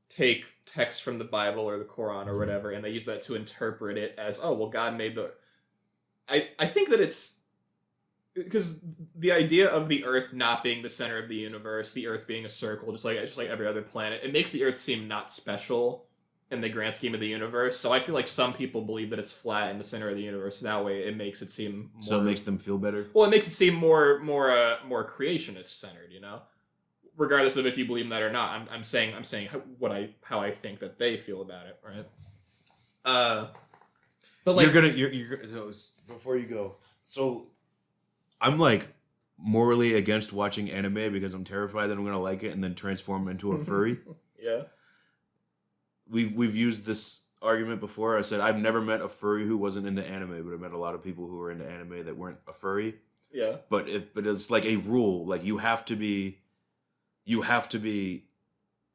take text from the Bible or the Quran or whatever, and they use that to interpret it as, oh, well, God made the. I think that it's because the idea of the Earth not being the center of the universe, the Earth being a circle, just like every other planet, it makes the Earth seem not special in the grand scheme of the universe. So I feel like some people believe that it's flat in the center of the universe. That way it makes it seem more... So it makes them feel better? Well, it makes it seem more creationist centered, you know? regardless of if you believe in that or not. I'm saying how I think that they feel about it, right? But like you're before you go. So I'm like morally against watching anime because I'm terrified that I'm gonna like it and then transform into a furry. Yeah. We've used this argument before. I said I've never met a furry who wasn't into anime, but I met a lot of people who were into anime that weren't a furry. Yeah. But it's like a rule. Like you have to be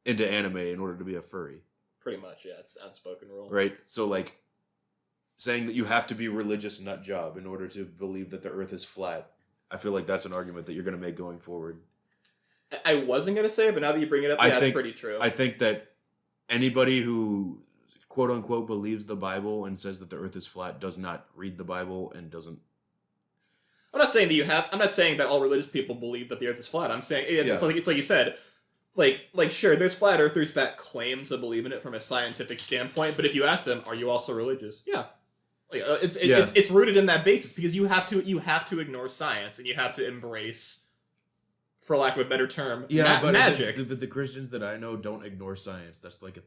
into anime in order to be a furry. Pretty much, yeah. It's unspoken rule. Right? So like saying that you have to be religious nut job in order to believe that the earth is flat. I feel like that's an argument that you're going to make going forward. I wasn't going to say it, but now that you bring it up, that's pretty true. I think that anybody who quote unquote believes the Bible and says that the earth is flat does not read the Bible and doesn't. I'm not saying that I'm not saying that all religious people believe that the earth is flat. I'm saying it's like you said, like sure, there's flat earthers that claim to believe in it from a scientific standpoint, but if you ask them, are you also religious? Yeah. Like, it's rooted in that basis because you have to ignore science and you have to embrace, for lack of a better term, magic. But the Christians that I know don't ignore science. That's like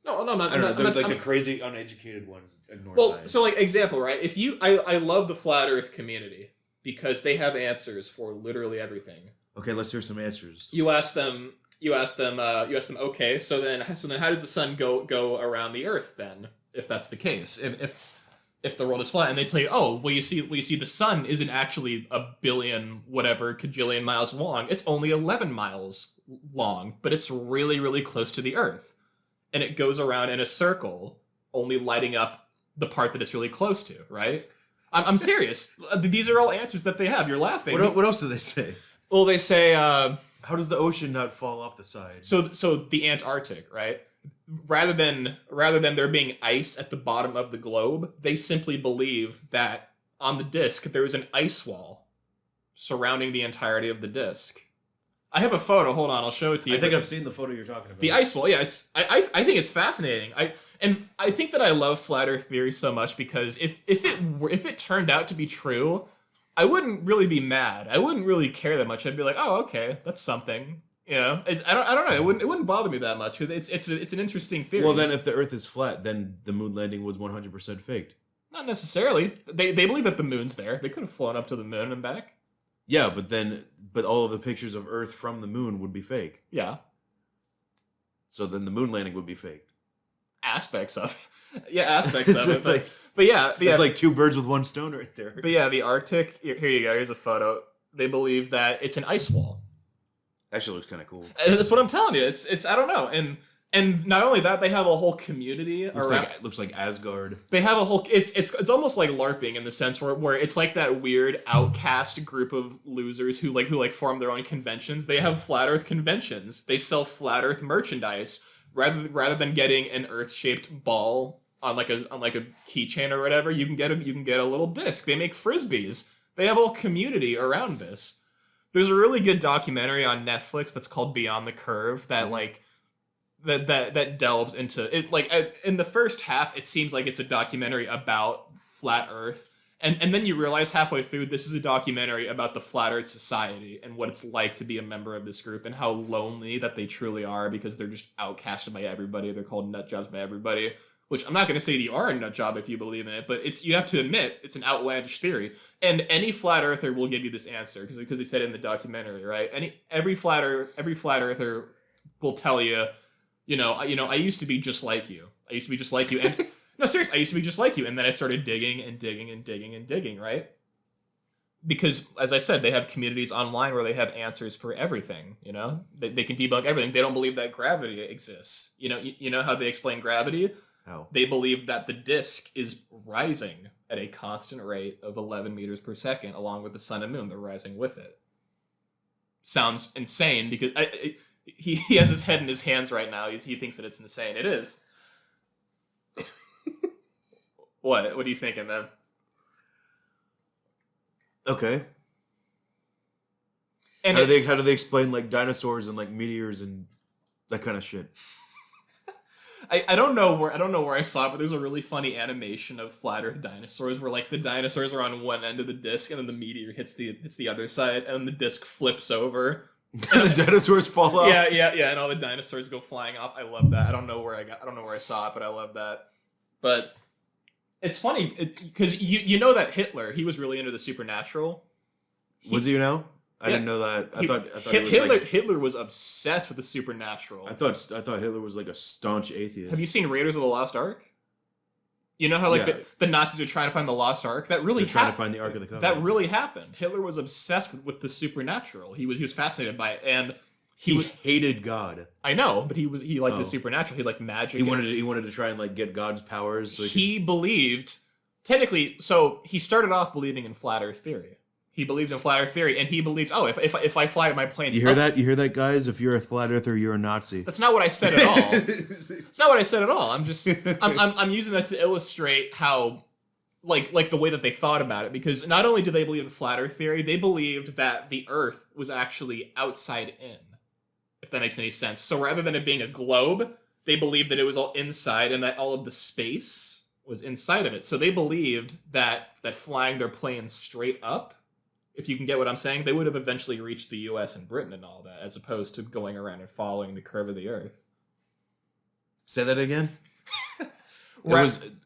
no, the crazy uneducated ones ignore science. So like example, right? If I love the flat Earth community because they have answers for literally everything. Okay, let's hear some answers. You ask them. Okay, so then how does the sun go around the Earth then? If that's the case, if the world is flat, and they tell you, oh, well, you see, the sun isn't actually a billion whatever cajillion miles long. It's only 11 miles long, but it's really, really close to the Earth, and it goes around in a circle, only lighting up the part that it's really close to. Right? I'm serious. These are all answers that they have. You're laughing. What else do they say? Well, they say, how does the ocean not fall off the side? So the Antarctic, right? Rather than there being ice at the bottom of the globe, they simply believe that on the disk there is an ice wall surrounding the entirety of the disk. I have a photo. Hold on, I'll show it to you. I think I've seen the photo you're talking about. The ice wall, yeah. I think it's fascinating. I think that I love flat Earth theory so much because if it turned out to be true, I wouldn't really be mad. I wouldn't really care that much. I'd be like, oh, okay, that's something. You know, I don't know. It wouldn't bother me that much because it's an interesting theory. Well, then if the Earth is flat, then the moon landing was 100% faked. Not necessarily. They believe that the moon's there. They could have flown up to the moon and back. Yeah, but all of the pictures of Earth from the moon would be fake. Yeah. So then the moon landing would be faked. Aspects of it. Yeah, aspects of it. But yeah. It's like two birds with one stone right there. But yeah, the Arctic. Here you go. Here's a photo. They believe that it's an ice wall. Actually looks kind of cool. That's what I'm telling you. It's I don't know. And not only that, they have a whole community around. Looks like Asgard. They have a whole. It's almost like LARPing in the sense where it's like that weird outcast group of losers who form their own conventions. They have flat Earth conventions. They sell flat Earth merchandise rather than getting an Earth shaped ball on like a keychain or whatever. You can get a little disc. They make frisbees. They have a whole community around this. There's a really good documentary on Netflix that's called Beyond the Curve that delves into it. Like in the first half, it seems like it's a documentary about flat Earth, and then you realize halfway through this is a documentary about the flat Earth society and what it's like to be a member of this group and how lonely that they truly are because they're just outcasted by everybody. They're called nut jobs by everybody. Which I'm not going to say that you are a nut job if you believe in it, but you have to admit it's an outlandish theory. And any flat earther will give you this answer because they said it in the documentary, right? Every flat earther will tell you, I used to be just like you. I used to be just like you. And no, seriously, I used to be just like you. And then I started digging and digging and digging and digging, right? Because, as I said, they have communities online where they have answers for everything, They can debunk everything. They don't believe that gravity exists. You know how they explain gravity? How? They believe that the disk is rising at a constant rate of 11 meters per second along with the sun and moon. They're rising with it. Sounds insane because he has his head in his hands right now. He thinks that it's insane. It is. What? What are you thinking, man? Okay. And how do they explain like dinosaurs and like meteors and that kind of shit? I don't know where I saw it, but there's a really funny animation of flat Earth dinosaurs where like the dinosaurs are on one end of the disc and then the meteor hits the other side and then the disc flips over And the dinosaurs fall off. Yeah, and all the dinosaurs go flying off. I love that. I don't know where I saw it, but I love that. But it's funny because you know that Hitler, he was really into the supernatural. Was he now? I didn't know that. I thought Hitler was obsessed with the supernatural. I thought Hitler was like a staunch atheist. Have you seen Raiders of the Lost Ark? You know how the Nazis are trying to find the Lost Ark? That really trying to find the Ark of the Covenant. That really happened. Hitler was obsessed with the supernatural. He was fascinated by it, and he hated God. I know, but he liked the supernatural. He liked magic. He wanted to try and like get God's powers. So he believed technically. So he started off believing in flat Earth theory. He believed in flat Earth theory, and he believed, if I fly my planes, you hear that? You hear that, guys? If you're a flat earther, you're a Nazi. That's not what I said at all. It's not what I said at all. I'm just I'm using that to illustrate how like the way that they thought about it, because not only did they believe in flat Earth theory, they believed that the Earth was actually outside in, if that makes any sense. So rather than it being a globe, they believed that it was all inside and that all of the space was inside of it. So they believed that flying their planes straight up, if you can get what I'm saying, they would have eventually reached the US and Britain and all that, as opposed to going around and following the curve of the Earth. Say that again?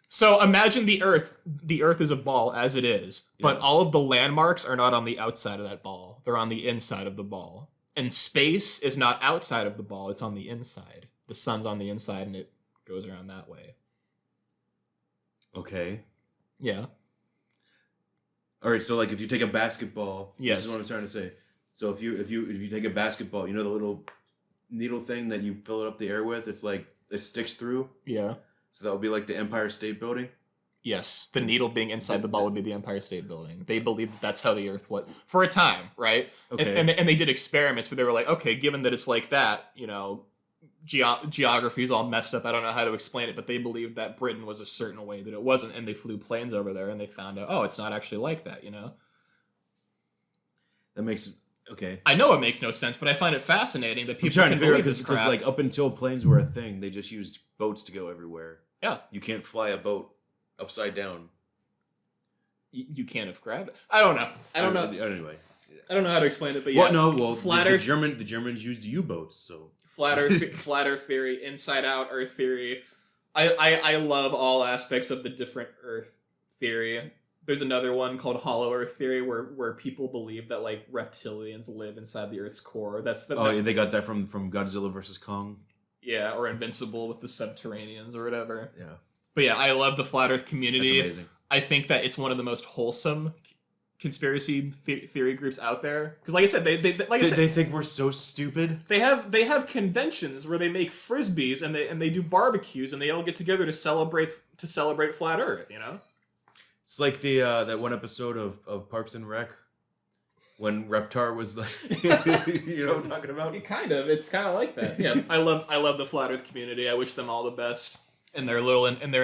So imagine the Earth. The Earth is a ball as it is, but all of the landmarks are not on the outside of that ball. They're on the inside of the ball. And space is not outside of the ball, it's on the inside. The sun's on the inside and it goes around that way. Okay. Yeah. All right, so like if you take a basketball, yes. This is what I'm trying to say. So if you take a basketball, you know the little needle thing that you fill it up the air with, it's like it sticks through. Yeah. So that would be like the Empire State Building. Yes, the needle being inside the ball would be the Empire State Building. They believed that's how the Earth was for a time, right? Okay. And they did experiments where they were like, okay, given that it's like that, geography is all messed up. I don't know how to explain it, but they believed that Britain was a certain way that it wasn't, and they flew planes over there, and they found out, it's not actually like that, That makes okay. I know it makes no sense, but I find it fascinating that people can believe this crap. Because like up until planes were a thing, they just used boats to go everywhere. Yeah, you can't fly a boat upside down. You can't have gravity. I don't know. Anyway, I don't know how to explain it, but yeah. The Germans used U-boats, so. Flat Earth theory, inside out Earth theory. I love all aspects of the different Earth theory. There's another one called Hollow Earth theory where people believe that like reptilians live inside the Earth's core. They got that from Godzilla versus Kong. Yeah, or Invincible with the Subterraneans or whatever. Yeah. But yeah, I love the Flat Earth community. That's amazing. I think that it's one of the most wholesome conspiracy theory groups out there, because like I said, they think we're so stupid. They have conventions where they make frisbees and they do barbecues and they all get together to celebrate flat Earth. It's like the that one episode of Parks and Rec when Reptar was like, you know what I'm talking about? It's kind of like that. Yeah, I love the flat Earth community. I wish them all the best in their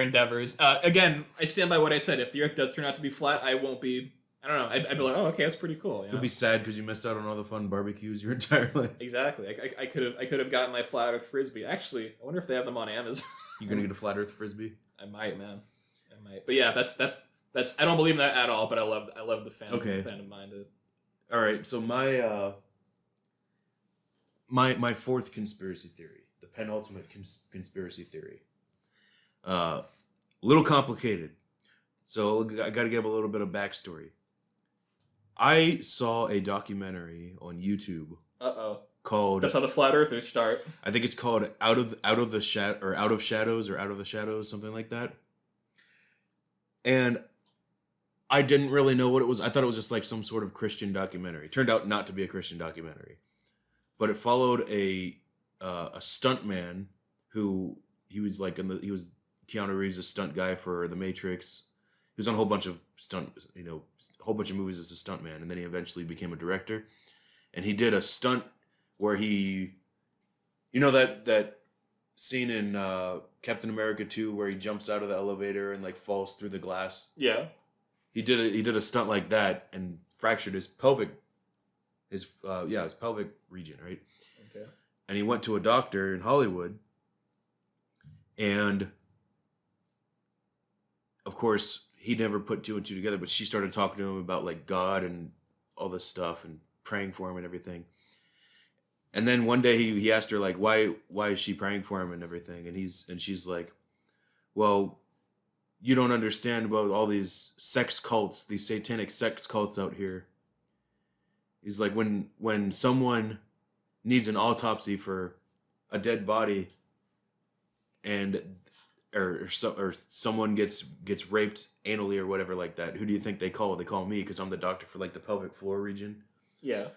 endeavors. Again, I stand by what I said. If the Earth does turn out to be flat, I won't be. I don't know. I'd be like, oh, okay, that's pretty cool. You'll be sad because you missed out on all the fun barbecues your entire life. Exactly. I could have gotten my flat Earth frisbee. Actually, I wonder if they have them on Amazon. You gonna get a flat Earth frisbee? I might, man. I might. But yeah, that's. I don't believe in that at all. But I love the fandom minded. All right. So my fourth conspiracy theory, the penultimate conspiracy theory. A little complicated. So I got to give a little bit of backstory. I saw a documentary on YouTube. Called. That's how the flat earthers start. I think it's called Out of Shadows, something like that. And I didn't really know what it was. I thought it was just like some sort of Christian documentary. It turned out not to be a Christian documentary, but it followed a stuntman who he was Keanu Reeves, a stunt guy for The Matrix. He was on a whole bunch of movies as a stuntman, and then he eventually became a director. And he did a stunt where that scene in Captain America 2 where he jumps out of the elevator and like falls through the glass. Yeah. He did a stunt like that and fractured his pelvic region, right? Okay. And he went to a doctor in Hollywood, and of course, he never put two and two together, but she started talking to him about like God and all this stuff and praying for him and everything. And then one day he asked her like, why is she praying for him and everything? And she's like, well, you don't understand about all these sex cults, these satanic sex cults out here. He's like, when someone needs an autopsy for a dead body, or someone gets raped anally or whatever like that, who do you think they call? They call me because I'm the doctor for like the pelvic floor region. Yeah.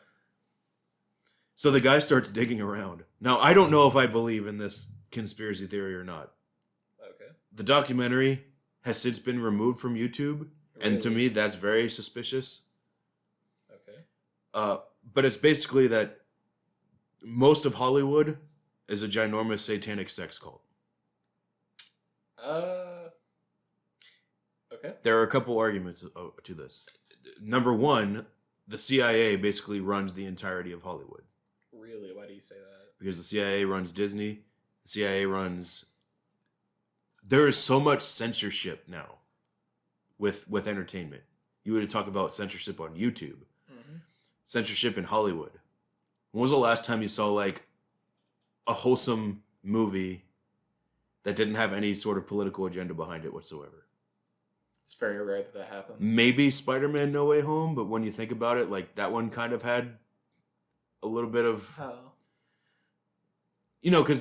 So the guy starts digging around. Now, I don't know if I believe in this conspiracy theory or not. Okay. The documentary has since been removed from YouTube, and to me, that's very suspicious. Okay. But it's basically that most of Hollywood is a ginormous satanic sex cult. Okay. There are a couple arguments to this. Number one, the CIA basically runs the entirety of Hollywood. Really? Why do you say that? Because the CIA runs Disney. The CIA runs... There is so much censorship now with entertainment. You would talk about censorship on YouTube. Mm-hmm. Censorship in Hollywood. When was the last time you saw like a wholesome movie that didn't have any sort of political agenda behind it whatsoever? It's very rare that happens. Maybe Spider-Man No Way Home, but when you think about it, like that one kind of had a little bit of... Oh. You know, because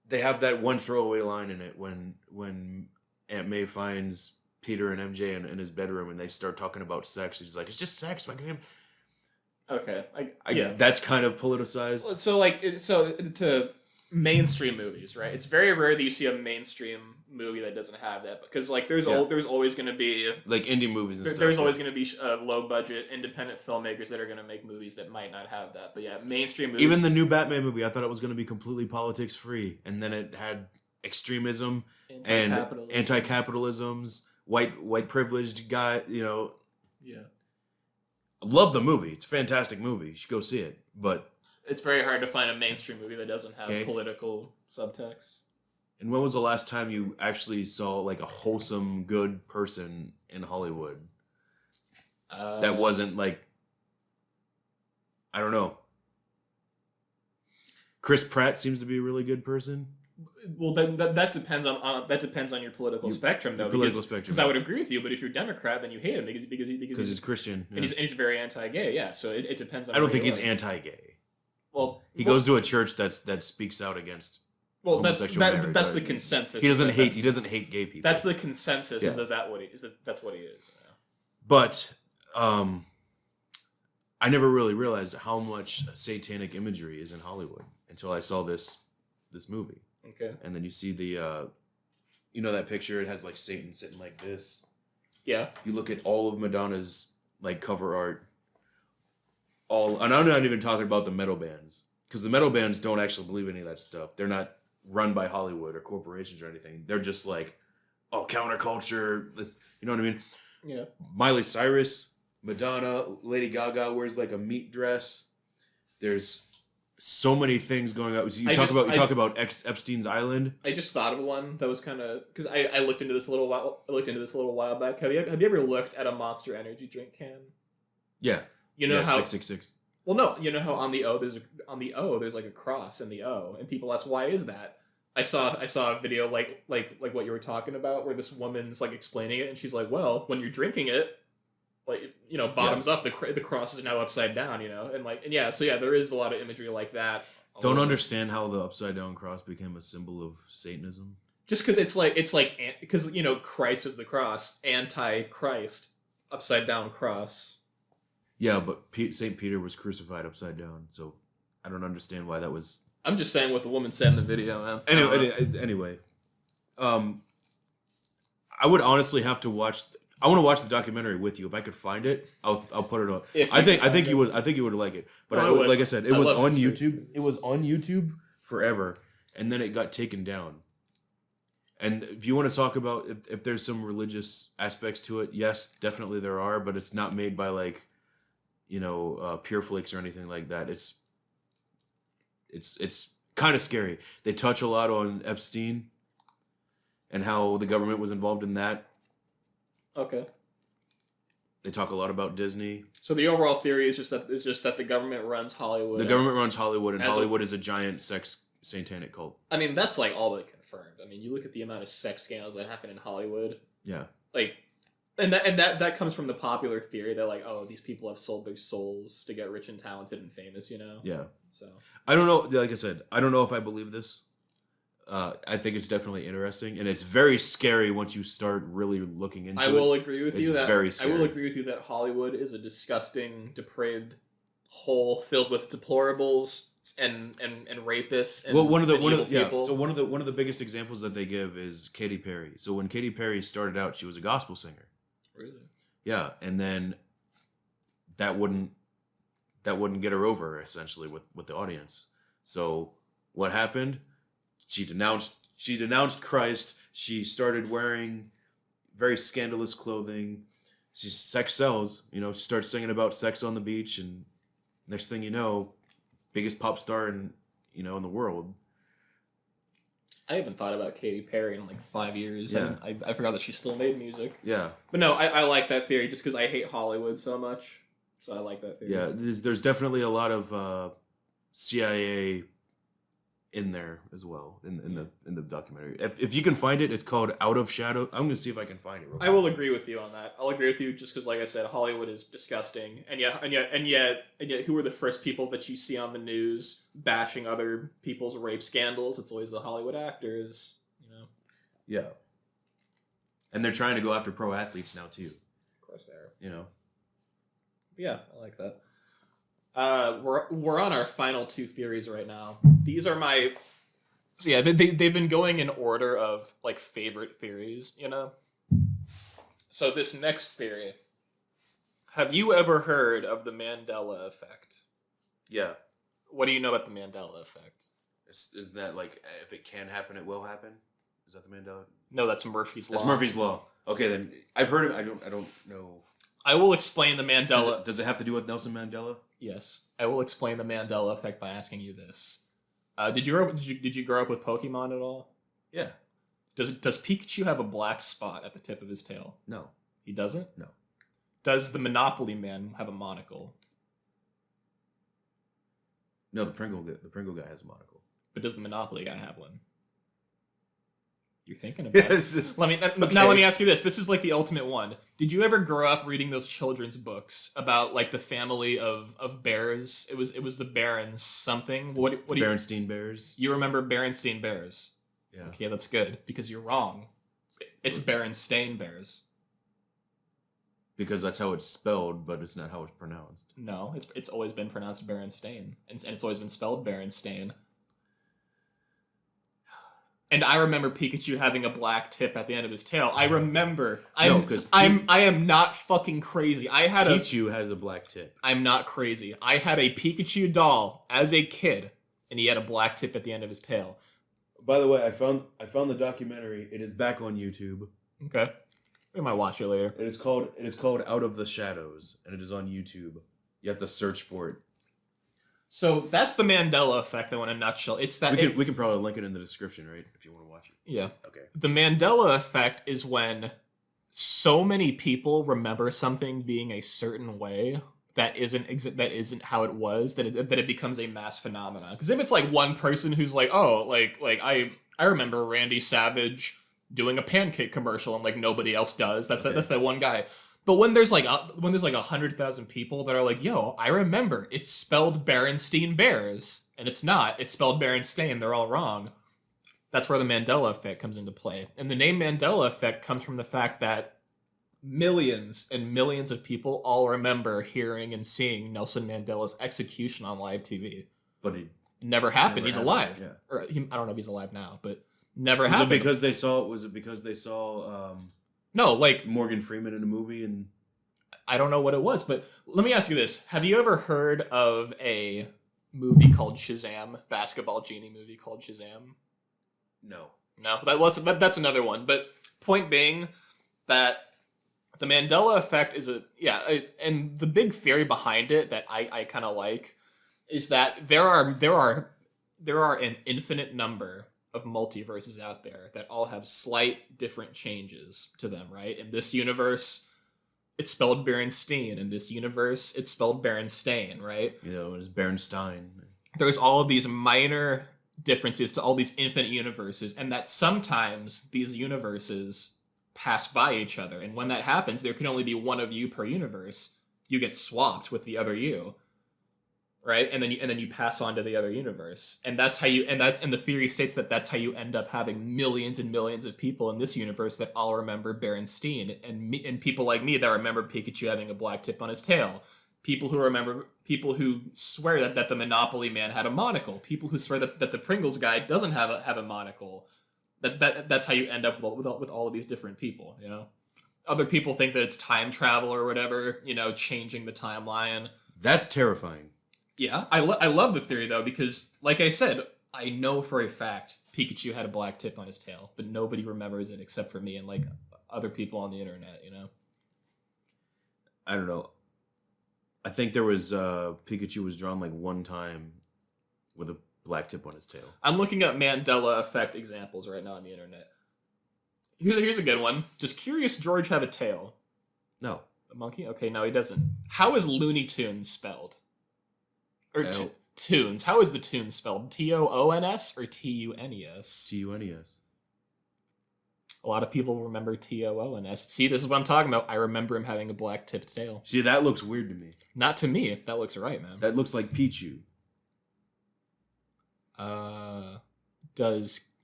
they have that one throwaway line in it when Aunt May finds Peter and MJ in his bedroom and they start talking about sex. She's like, it's just sex, my game. Okay. That's kind of politicized. So to mainstream movies, right? It's very rare that you see a mainstream movie that doesn't have that, because like there's always going to be like indie movies and stuff. There's always going to be low budget independent filmmakers that are going to make movies that might not have that. But yeah, mainstream movies. Even the new Batman movie, I thought it was going to be completely politics free, and then it had extremism and anti-capitalisms, white privileged guy. You know. Yeah. Love the movie. It's a fantastic movie. You should go see it. But it's very hard to find a mainstream movie that doesn't have political subtext. And when was the last time you actually saw like a wholesome, good person in Hollywood that wasn't like, I don't know. Chris Pratt seems to be a really good person. Well, that depends on your political spectrum, though. Because I would agree with you, but if you're Democrat, then you hate him because he's Christian, and he's very anti-gay. Yeah, so it depends on. I don't think he's anti-gay. Well, he goes to a church that speaks out against. Well, that's the consensus. He doesn't hate gay people. That's the consensus. Yeah. That's what he is. Yeah. But I never really realized how much satanic imagery is in Hollywood until I saw this movie. Okay. And then you see the, that picture. It has like Satan sitting like this. Yeah. You look at all of Madonna's like cover art. And I'm not even talking about the metal bands, because the metal bands don't actually believe any of that stuff. They're not run by Hollywood or corporations or anything. They're just like, counterculture. You know what I mean? Yeah. Miley Cyrus, Madonna, Lady Gaga wears like a meat dress. There's so many things going on. You talk about Epstein's Island. I just thought of one that was kind of, because I looked into this a little while back. Have you ever looked at a Monster Energy drink can? Yeah. You know how 666. Well, no, you know how on the O there's like a cross in the O, and people ask, why is that? I saw a video like what you were talking about, where this woman's like explaining it, and she's like, well, when you're drinking it, like, bottoms up, the cross is now upside down, so there is a lot of imagery like that. Don't understand how the upside down cross became a symbol of Satanism. Just because because Christ is the cross, anti-Christ, upside down cross. Yeah, but St. Peter was crucified upside down, so I don't understand why that was... I'm just saying what the woman said in the video, man. Anyway, I would honestly have to watch... I want to watch the documentary with you. If I could find it, I'll put it on. I think you would like it. But like I said, it was on YouTube. It was on YouTube forever, and then it got taken down. And if you want to talk about if there's some religious aspects to it, yes, definitely there are, but it's not made by like... Pure Flakes or anything like that. It's kind of scary. They touch a lot on Epstein and how the government was involved in that. Okay. They talk a lot about Disney. So the overall theory is just that the government runs Hollywood. The government runs Hollywood, and Hollywood is a giant sex satanic cult. I mean, that's like all but confirmed. I mean, you look at the amount of sex scandals that happen in Hollywood. Yeah. Like, and that comes from the popular theory that like, oh, these people have sold their souls to get rich and talented and famous, you know? Yeah. So I don't know. Like I said, I don't know if I believe this. I think it's definitely interesting, and it's very scary once you start really looking into it. I will agree with you that very scary. I will agree with you that Hollywood is a disgusting, depraved hole filled with deplorables and rapists. And, one of the people. So one of the biggest examples that they give is Katy Perry. So when Katy Perry started out, she was a gospel singer. Really? Yeah, and then that wouldn't get her over essentially with the audience. So what happened? She denounced Christ. She started wearing very scandalous clothing. Sex sells. You know, she starts singing about sex on the beach, and next thing you know, biggest pop star in the world. I haven't thought about Katy Perry in like 5 years. Yeah. I forgot that she still made music. Yeah. But no, I like that theory just because I hate Hollywood so much. So I like that theory. Yeah, there's definitely a lot of CIA in there as well in the documentary. If you can find it, it's called Out of Shadow. I'm gonna see if I can find it. I will agree with you on that. I'll agree with you just because, like I said, Hollywood is disgusting, and yet, who are the first people that you see on the news bashing other people's rape scandals? It's always the Hollywood actors, you know. Yeah. And they're trying to go after pro athletes now too. Of course they are. You know. Yeah, I like that. We're on our final two theories right now. These are my... So yeah, they've been going in order of, like, favorite theories, you know? So this next theory. Have you ever heard of the Mandela effect? Yeah. What do you know about the Mandela effect? Isn't that, like, if it can happen, it will happen? Is that the Mandela? No, that's Murphy's Law. That's Murphy's Law. Okay, then. I've heard of it. I don't know. I will explain the Mandela... Does it have to do with Nelson Mandela? Yes, I will explain the Mandela effect by asking you this: Did you grow up with Pokemon at all? Yeah. Does Pikachu have a black spot at the tip of his tail? No. He doesn't? No. Does the Monopoly Man have a monocle? No, the Pringle guy has a monocle. But does the Monopoly guy have one? You're thinking about it. Let me ask you this. This is like the ultimate one. Did you ever grow up reading those children's books about like the family of bears? It was the Barons something. What do you... Berenstein Bears. You remember Berenstein Bears? Yeah. Okay, that's good because you're wrong. It's Berenstain Bears. Because that's how it's spelled, but it's not how it's pronounced. No, it's always been pronounced Berenstain, and it's always been spelled Berenstain. And I remember Pikachu having a black tip at the end of his tail. I remember. I am not fucking crazy. Pikachu has a black tip. I'm not crazy. I had a Pikachu doll as a kid, and he had a black tip at the end of his tail. By the way, I found the documentary. It is back on YouTube. Okay. We might watch it later. It is called Out of the Shadows, and it is on YouTube. You have to search for it. So that's the Mandela effect, though, in a nutshell. It's that we can probably link it in the description, right? If you want to watch it. Yeah. Okay. The Mandela effect is when so many people remember something being a certain way that isn't how it was, that it becomes a mass phenomenon. Because if it's like one person who's like, oh, like I remember Randy Savage doing a pancake commercial and like nobody else does. That's that one guy. But when there's like 100,000 people that are like, yo, I remember it's spelled Berenstein Bears, and it's not. It's spelled Berenstain. They're all wrong. That's where the Mandela effect comes into play. And the name Mandela effect comes from the fact that millions and millions of people all remember hearing and seeing Nelson Mandela's execution on live TV. But it never happened. He's alive. Yeah. Or I don't know if he's alive now, but never Was happened. it because they saw no, like Morgan Freeman in a movie? And I don't know what it was, but let me ask you this. Have you ever heard of a movie called Shazam? Basketball genie movie called Shazam? No. No, that's another one. But point being that the Mandela effect is and the big theory behind it that I kind of like is that there are an infinite number of multiverses out there that all have slight different changes to them, right? In this universe, it's spelled Berenstein. In this universe, it's spelled Berenstain, right? You know, it's Bernstein. There's all of these minor differences to all these infinite universes, and that sometimes these universes pass by each other. And when that happens, there can only be one of you per universe. You get swapped with the other you, right? And then you pass on to the other universe, and that's how you. And the theory states that that's how you end up having millions and millions of people in this universe that all remember Berenstein, and people like me that remember Pikachu having a black tip on his tail. People who swear that the Monopoly man had a monocle. People who swear that the Pringles guy doesn't have a monocle. That's how you end up with all of these different people, you know? Other people think that it's time travel or whatever, you know, changing the timeline. That's terrifying. Yeah, I love the theory, though, because, like I said, I know for a fact Pikachu had a black tip on his tail, but nobody remembers it except for me and, like, other people on the internet, you know? I don't know. I think there was Pikachu was drawn like one time with a black tip on his tail. I'm looking up Mandela effect examples right now on the internet. Here's a good one. Does Curious George have a tail? No. A monkey? Okay, no, he doesn't. How is Looney Tunes spelled? Or Tunes. How is the Tunes spelled? Toons or Tunes? Tunes. A lot of people remember Toons. See, this is what I'm talking about. I remember him having a black tipped tail. See, that looks weird to me. Not to me. That looks right, man. That looks like Pichu.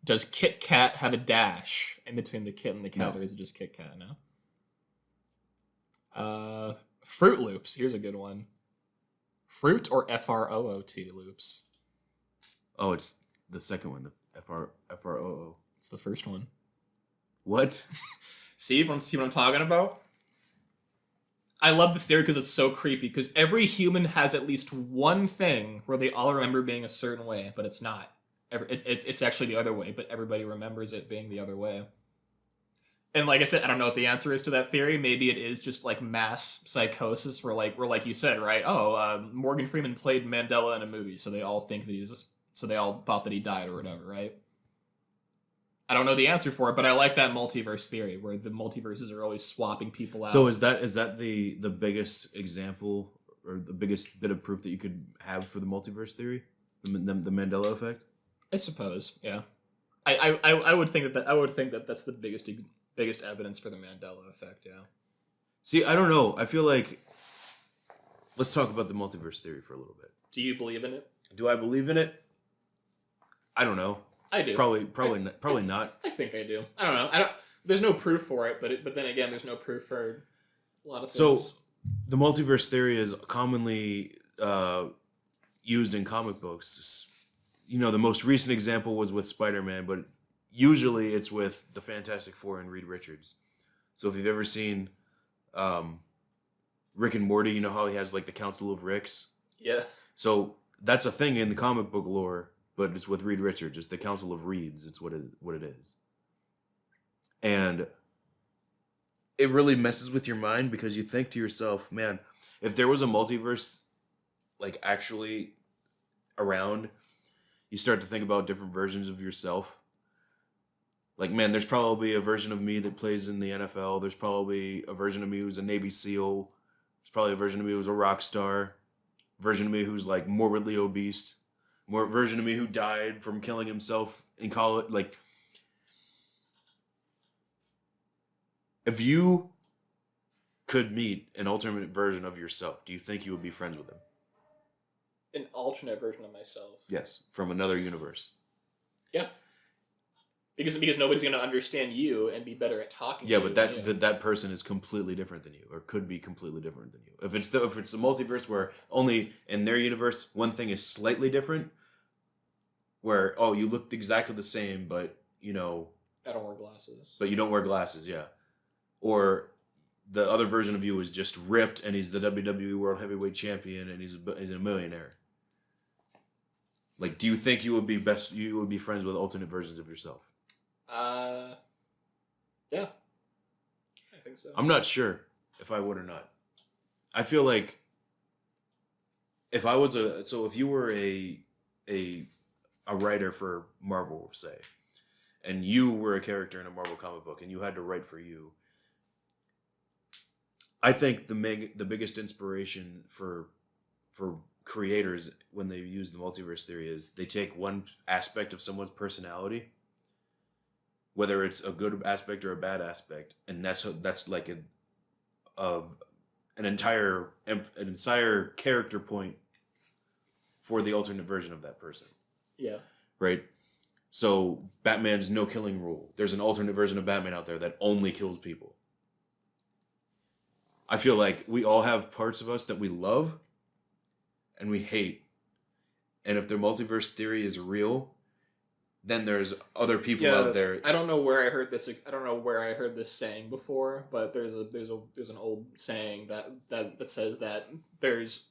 Does Kit Kat have a dash in between the kit and the cat, No. or is it just Kit Kat now? Fruit Loops. Here's a good one. Fruit or Froot loops? Oh, it's the second one, the FROO. It's the first one. What? See what I'm talking about? I love this theory because it's so creepy, because every human has at least one thing where they all remember being a certain way, but it's not. It's actually the other way, but everybody remembers it being the other way. And like I said, I don't know what the answer is to that theory. Maybe it is just like mass psychosis, where like you said, right? Morgan Freeman played Mandela in a movie, so they all think that so they all thought that he died or whatever, right? I don't know the answer for it, but I like that multiverse theory where the multiverses are always swapping people out. So is that the biggest example or the biggest bit of proof that you could have for the multiverse theory, the Mandela effect? I suppose, yeah. I would think that that's the biggest evidence for the Mandela effect, yeah. See, I don't know. I feel like let's talk about the multiverse theory for a little bit. Do you believe in it? Do I believe in it? I don't know. I do. Probably not. I think I do. I don't know. There's no proof for it, but then again, there's no proof for a lot of things. So, the multiverse theory is commonly used in comic books. You know, the most recent example was with Spider-Man, but usually it's with the Fantastic Four and Reed Richards. So if you've ever seen Rick and Morty, you know how he has like the Council of Ricks? Yeah. So that's a thing in the comic book lore, but it's with Reed Richards. It's the Council of Reeds. It's what it is. And it really messes with your mind because you think to yourself, man, if there was a multiverse like actually around, you start to think about different versions of yourself. Like, man, there's probably a version of me that plays in the NFL. There's probably a version of me who's a Navy SEAL. There's probably a version of me who's a rock star. A version of me who's like morbidly obese. More version of me who died from killing himself in college. Like, if you could meet an alternate version of yourself, do you think you would be friends with him? An alternate version of myself. Yes, from another universe. Yeah. Because nobody's going to understand you and be better at talking to Yeah, you. but that person is completely different than you, or could be completely different than you. If it's the multiverse where only in their universe one thing is slightly different, where you looked exactly the same, but you know I don't wear glasses. But you don't wear glasses, yeah. Or the other version of you is just ripped, and he's the WWE World Heavyweight Champion, and he's a millionaire. Like, do you think you would be friends with alternate versions of yourself? Yeah. I think so. I'm not sure if I would or not. I feel like if you were a writer for Marvel, say, and you were a character in a Marvel comic book and you had to write for you, I think the biggest inspiration for creators when they use the multiverse theory is they take one aspect of someone's personality, whether it's a good aspect or a bad aspect, and that's like an entire character point for the alternate version of that person. Yeah. Right? So Batman's no killing rule. There's an alternate version of Batman out there that only kills people. I feel like we all have parts of us that we love and we hate. And if the multiverse theory is real, then there's other people out there. I don't know where I heard this. I don't know where I heard this saying before, but there's an old saying that says that there's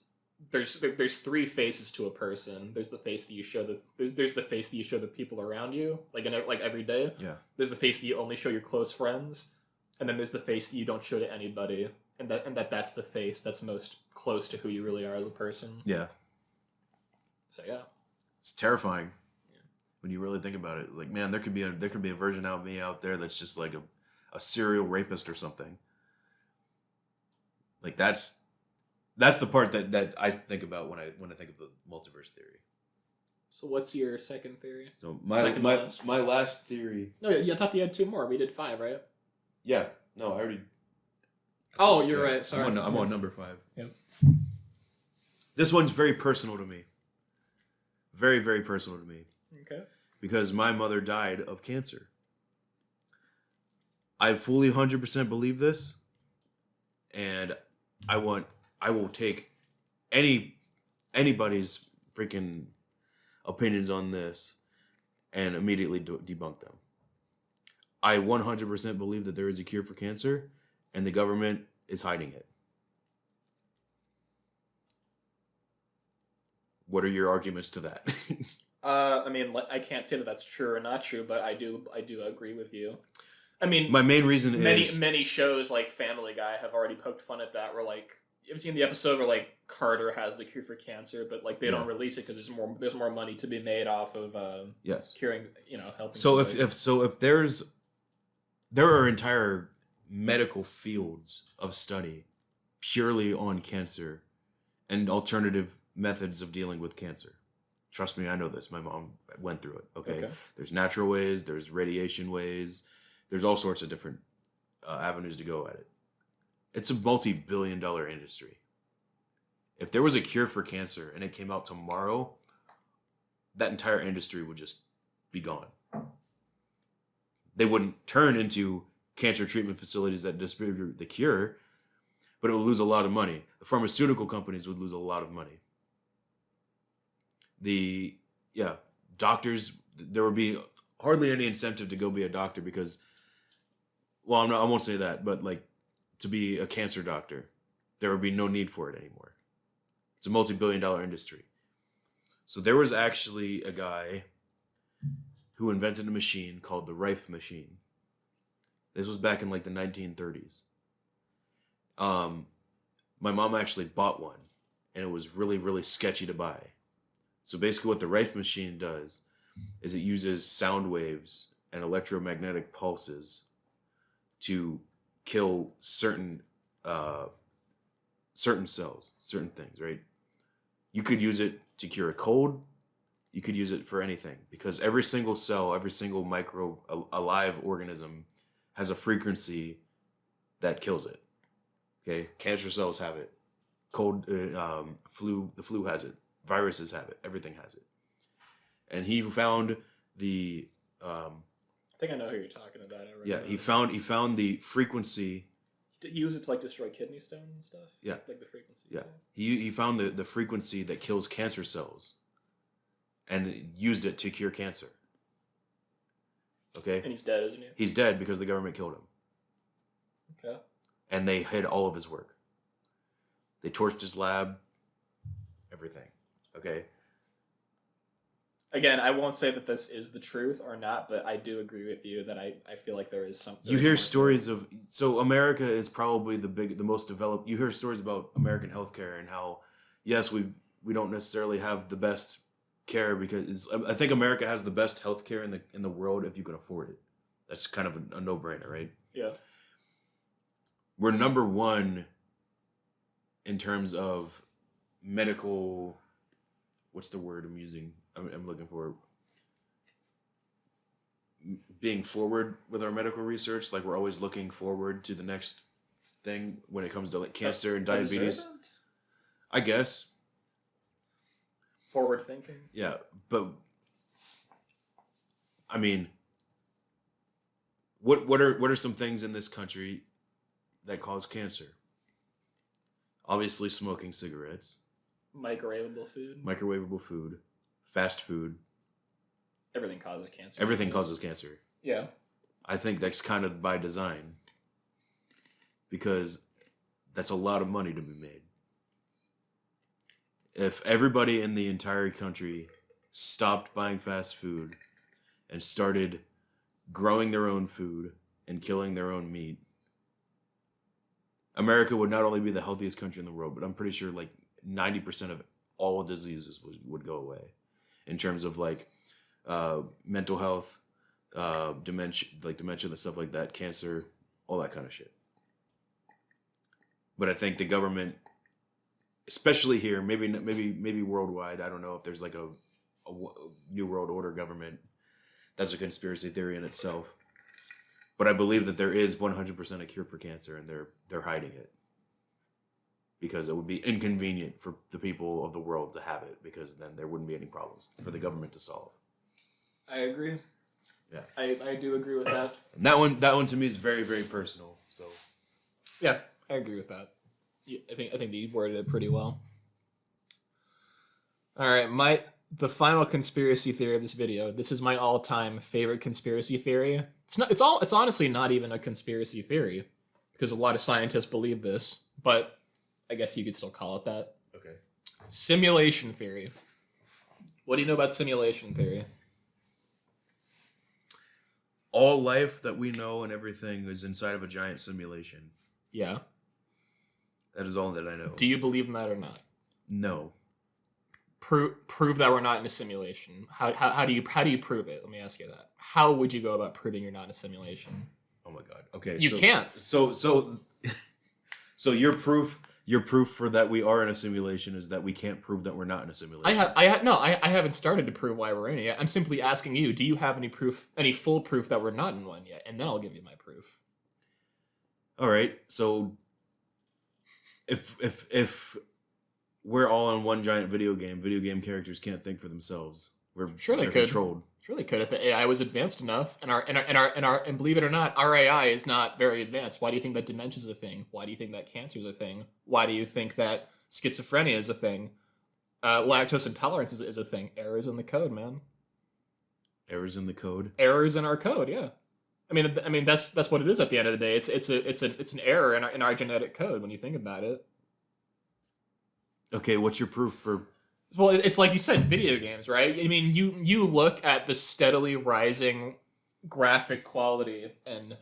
three faces to a person. There's the face that you show there's the face that you show the people around you, like every day. Yeah. There's the face that you only show your close friends, and then there's the face that you don't show to anybody, and that's the face that's most close to who you really are as a person. Yeah. So yeah, it's terrifying when you really think about it. Like, man, there could be a version of me out there that's just like a serial rapist or something. Like that's the part that I think about when I think of the multiverse theory. So what's your second theory? So my last theory. No, yeah, I thought you had two more. We did 5, right? Yeah. No, I already. Oh, you're right. Sorry. I'm on number 5. Yep. This one's very personal to me. Very, very personal to me. Okay. Because my mother died of cancer. I fully 100% believe this, and I will take anybody's freaking opinions on this and immediately debunk them. I 100% believe that there is a cure for cancer, and the government is hiding it. What are your arguments to that? I mean, I can't say that that's true or not true, but I do agree with you. I mean, my main reason is many shows like Family Guy have already poked fun at that. Where like, you ever seen the episode where like Carter has the cure for cancer, but like they don't release it because there's more money to be made off of curing, helping. So somebody. There are entire medical fields of study purely on cancer and alternative methods of dealing with cancer. Trust me, I know this. My mom went through it. Okay. There's natural ways. There's radiation ways. There's all sorts of different avenues to go at it. It's a multi-billion-dollar industry. If there was a cure for cancer and it came out tomorrow, that entire industry would just be gone. They wouldn't turn into cancer treatment facilities that distribute the cure, but it would lose a lot of money. The pharmaceutical companies would lose a lot of money. Doctors, there would be hardly any incentive to go be a doctor because, well, I won't say that, but like to be a cancer doctor, there would be no need for it anymore. It's a multi-billion-dollar industry. So there was actually a guy who invented a machine called the Rife machine. This was back in like the 1930s. My mom actually bought one, and it was really, really sketchy to buy. So basically what the Rife machine does is it uses sound waves and electromagnetic pulses to kill certain cells, certain things, right? You could use it to cure a cold. You could use it for anything because every single cell, every single alive organism has a frequency that kills it. Okay? Cancer cells have it. The flu has it. Viruses have it. Everything has it. And he found the I think I know who you're talking about. He found the frequency. Did he use it to like destroy kidney stones and stuff? Yeah. Like the frequency. Yeah. He found the frequency that kills cancer cells and used it to cure cancer. Okay? And he's dead, isn't he? He's dead because the government killed him. Okay. And they hid all of his work. They torched his lab. Everything. Okay? Again, I won't say that this is the truth or not, but I do agree with you that I feel like there is something. You hear stories of... So America is probably the most developed... You hear stories about American healthcare and how, yes, we don't necessarily have the best care because... I think America has the best healthcare in the world if you can afford it. That's kind of a no-brainer, right? Yeah. We're number one in terms of medical, what's the word I'm using? I'm looking for. Being forward with our medical research, like we're always looking forward to the next thing when it comes to like cancer and diabetes. Observant? I guess. Forward thinking. Yeah, but I mean, what are some things in this country that cause cancer? Obviously, smoking cigarettes, microwavable food, fast food. Everything causes cancer. Everything causes cancer. Yeah. I think that's kind of by design. Because that's a lot of money to be made. If everybody in the entire country stopped buying fast food and started growing their own food and killing their own meat, America would not only be the healthiest country in the world, but I'm pretty sure like 90% of all diseases would go away. In terms of like mental health, dementia, and stuff like that, cancer, all that kind of shit. But I think the government, especially here, maybe worldwide, I don't know if there's like a new world order government. That's a conspiracy theory in itself. But I believe that there is 100% a cure for cancer, and they're hiding it because it would be inconvenient for the people of the world to have it, because then there wouldn't be any problems for the government to solve. I agree. Yeah, I do agree with that. And that one to me is very, very personal. So yeah, I agree with that. I think that you worded it pretty well. All right, the final conspiracy theory of this video. This is my all-time favorite conspiracy theory. It's honestly not even a conspiracy theory, because a lot of scientists believe this, but I guess you could still call it that. Okay. Simulation theory. What do you know about simulation theory? All life that we know and everything is inside of a giant simulation. Yeah. That is all that I know. Do you believe in that or not? No. Prove that we're not in a simulation. How do you prove it? Let me ask you that. How would you go about proving you're not in a simulation? Oh my god. Okay. You can't. So your proof for that we are in a simulation is that we can't prove that we're not in a simulation. I haven't started to prove why we're in it yet. I'm simply asking you, do you have any full proof that we're not in one yet? And then I'll give you my proof. All right. So if we're all in one giant video game characters can't think for themselves. Sure they could. Controlled. Sure they could if the AI was advanced enough. And believe it or not, our AI is not very advanced. Why do you think that dementia is a thing? Why do you think that cancer is a thing? Why do you think that schizophrenia is a thing? Lactose intolerance is a thing. Errors in the code, man. Errors in the code. Errors in our code, yeah. I mean that's what it is at the end of the day. It's an error in our genetic code when you think about it. Okay, what's your proof for? Well, it's like you said, video games, right? I mean, you look at the steadily rising graphic quality and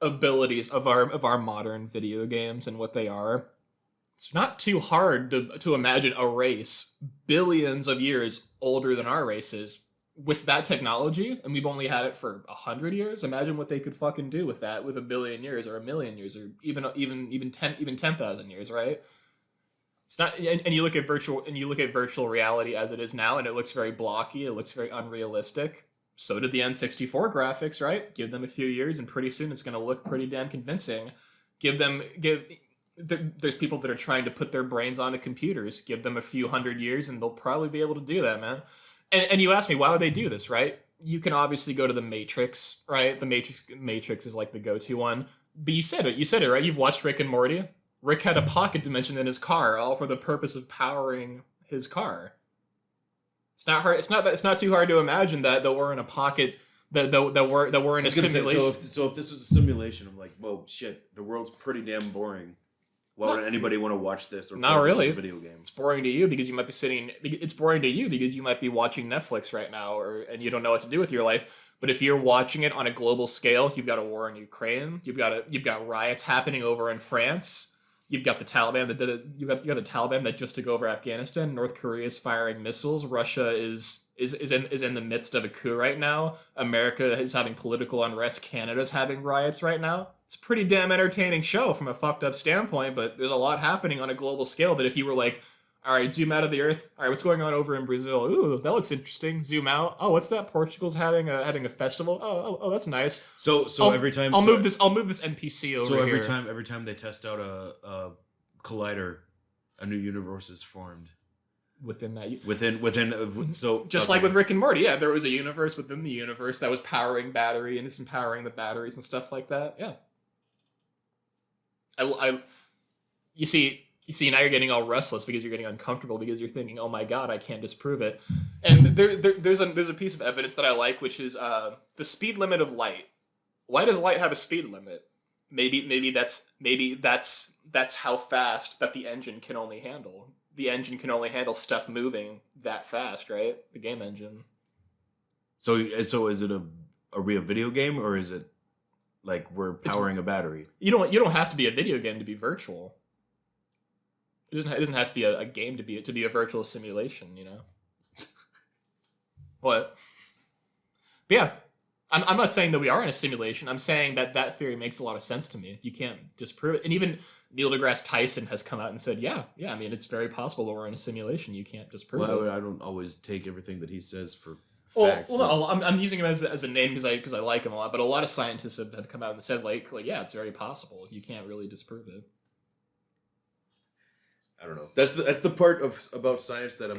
abilities of our modern video games and what they are. It's not too hard to imagine a race billions of years older than our race is with that technology, and we've only had it for 100 years. Imagine what they could fucking do with that with 1 billion years or 1 million years or even 10,000 years, right? It's not, and you look at virtual reality as it is now, and it looks very blocky. It looks very unrealistic. So did the N64 graphics, right? Give them a few years, and pretty soon it's going to look pretty damn convincing. There's people that are trying to put their brains onto computers. Give them a few hundred years, and they'll probably be able to do that, man. And you ask me, why would they do this, right? You can obviously go to the Matrix, right? The Matrix is like the go-to one. But you said it, right? You've watched Rick and Morty. Rick had a pocket dimension in his car, all for the purpose of powering his car. It's not hard. It's not too hard to imagine that we're in a pocket, that we're in a simulation. So if this was a simulation, I'm like, whoa, shit, the world's pretty damn boring. Why would anybody want to watch this or not play really this as a video game? It's boring to you because you might be It's boring to you because you might be watching Netflix right now, and you don't know what to do with your life. But if you're watching it on a global scale, you've got a war in Ukraine. You've got riots happening over in France. You've got the Taliban that did it. You got the Taliban that just took over Afghanistan. North Korea is firing missiles. Russia is in the midst of a coup right now. America is having political unrest. Canada's having riots right now. it's a pretty damn entertaining show from a fucked up standpoint, but there's a lot happening on a global scale that if you were like, all right, zoom out of the Earth. All right, what's going on over in Brazil? Ooh, that looks interesting. Zoom out. Oh, what's that? Portugal's having a festival. Oh, that's nice. So every time I'll move this NPC over so here. every time they test out a collider, a new universe is formed. Within that, so just like with Rick and Morty, yeah, there was a universe within the universe that was powering battery and it's empowering the batteries and stuff like that. Yeah, you see, now you're getting all restless because you're getting uncomfortable because you're thinking, oh my god, I can't disprove it. And there's a piece of evidence that I like, which is the speed limit of light. Why does light have a speed limit? Maybe that's how fast that the engine can only handle. The engine can only handle stuff moving that fast, right? The game engine. So is it a real video game, or is it like we're powering a battery? You don't have to be a video game to be virtual. It doesn't have to be a game to be a virtual simulation, you know. What? But yeah, I'm not saying that we are in a simulation. I'm saying that theory makes a lot of sense to me. You can't disprove it, and even Neil deGrasse Tyson has come out and said, yeah, I mean, it's very possible that we're in a simulation. You can't disprove it. I don't always take everything that he says for fact. Well, no, I'm using him as a name because I like him a lot, but a lot of scientists have come out and said, like, yeah, it's very possible. You can't really disprove it. I don't know. That's the part about science that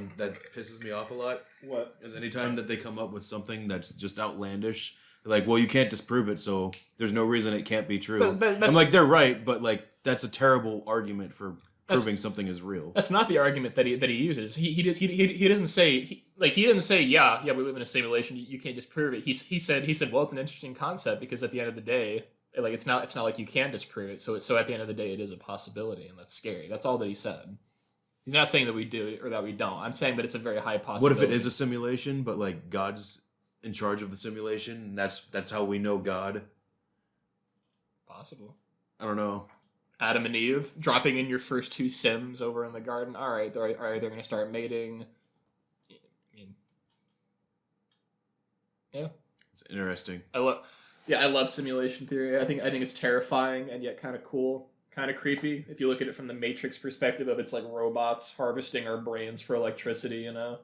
pisses me off a lot. What? Is anytime that they come up with something that's just outlandish, they're like, well, you can't disprove it, so there's no reason it can't be true. But I'm like, they're right, but like that's a terrible argument for proving something is real. That's not the argument that he uses. He doesn't say he didn't say yeah we live in a simulation. You can't disprove it. He said well, it's an interesting concept because at the end of the day, like it's not like you can disprove it. So at the end of the day, it is a possibility, and that's scary. That's all that he said. He's not saying that we do or that we don't. I'm saying that it's a very high possibility. What if it is a simulation, but like God's in charge of the simulation, and that's how we know God? Possible. I don't know. Adam and Eve dropping in your first two Sims over in the garden. All right, they're going to start mating. I mean, yeah, it's interesting. I love simulation theory. I think it's terrifying and yet kind of cool, kind of creepy. If you look at it from the Matrix perspective of it's like robots harvesting our brains for electricity, you know.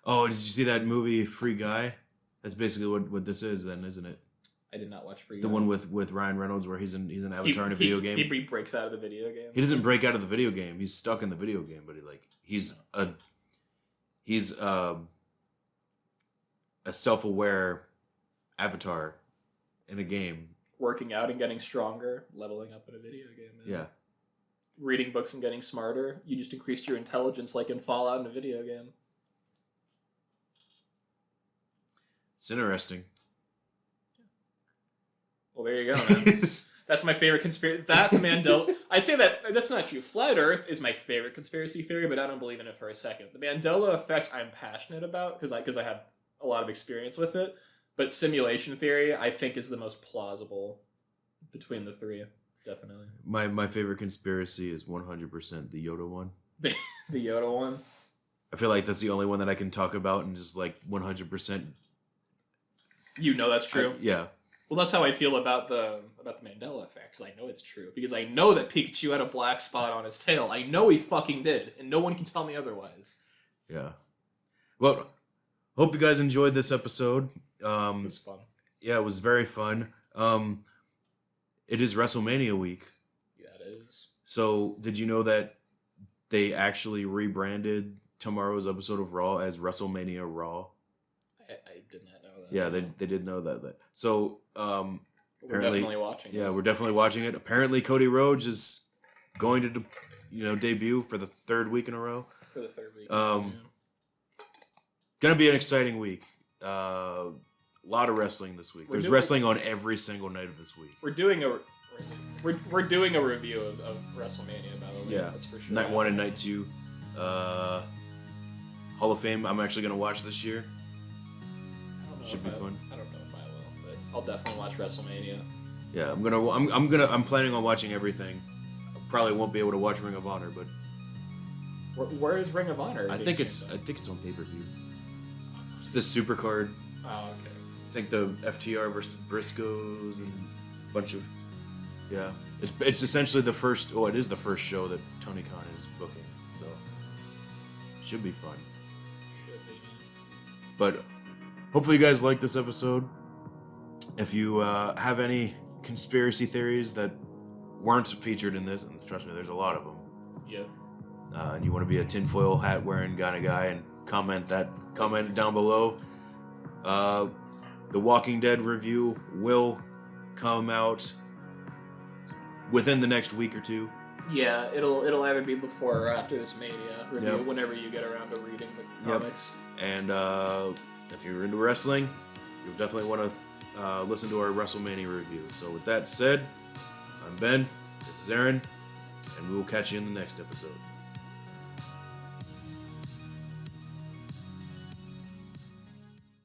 Oh, did you see that movie Free Guy? That's basically what this is, then, isn't it? I did not watch Free Guy. It's the one with Ryan Reynolds where he's an avatar in a video game. He breaks out of the video game. He doesn't break out of the video game. He's stuck in the video game, but he's a self-aware avatar in a game. Working out and getting stronger, leveling up in a video game. Man. Yeah. Reading books and getting smarter. You just increased your intelligence like in Fallout in a video game. It's interesting. Well, there you go, man. That's my favorite conspiracy. That Mandela. I'd say that's not true. Flat Earth is my favorite conspiracy theory, but I don't believe in it for a second. The Mandela effect I'm passionate about because I have a lot of experience with it. But simulation theory, I think, is the most plausible between the three. Definitely. My favorite conspiracy is 100% the Yoda one. The Yoda one? I feel like that's the only one that I can talk about and just like 100%. You know that's true? Yeah. Well, that's how I feel about the Mandela effect, because I know it's true. Because I know that Pikachu had a black spot on his tail. I know he fucking did, and no one can tell me otherwise. Yeah. Well, hope you guys enjoyed this episode. It was fun. Yeah, it was very fun. It is WrestleMania week. Yeah, it is. So, did you know that they actually rebranded tomorrow's episode of Raw as WrestleMania Raw? I did not know that. Yeah, they did know that. So, we're definitely watching it. Yeah, we're definitely watching it. Apparently, Cody Rhodes is going to debut for the third week in a row. For the third week. Gonna be an exciting week. A lot of wrestling this week. There's wrestling on every single night of this week. We're doing a review of WrestleMania, by the way. Yeah, that's for sure. Night 1 and Night 2. Hall of Fame. I'm actually gonna watch this year. Should be fun. I don't know if I will, but I'll definitely watch WrestleMania. Yeah, I'm planning on watching everything. I probably won't be able to watch Ring of Honor, but where is Ring of Honor? I think it's on pay-per-view. It's the super card. Oh, okay. I think the FTR versus Briscoes and a bunch of Yeah, it's essentially the first. Oh, it is the first show that Tony Khan is booking, so should be fun. But hopefully you guys like this episode. If you have any conspiracy theories that weren't featured in this, and trust me, there's a lot of them. Yeah. And you want to be a tinfoil hat wearing kind of guy, and comment down below. The Walking Dead review will come out within the next week or two. Yeah, it'll either be before or after this Mania review, whenever you get around to reading the comics. And if you're into wrestling, you'll definitely want to listen to our WrestleMania review. So with that said, I'm Ben, this is Aaron, and we will catch you in the next episode.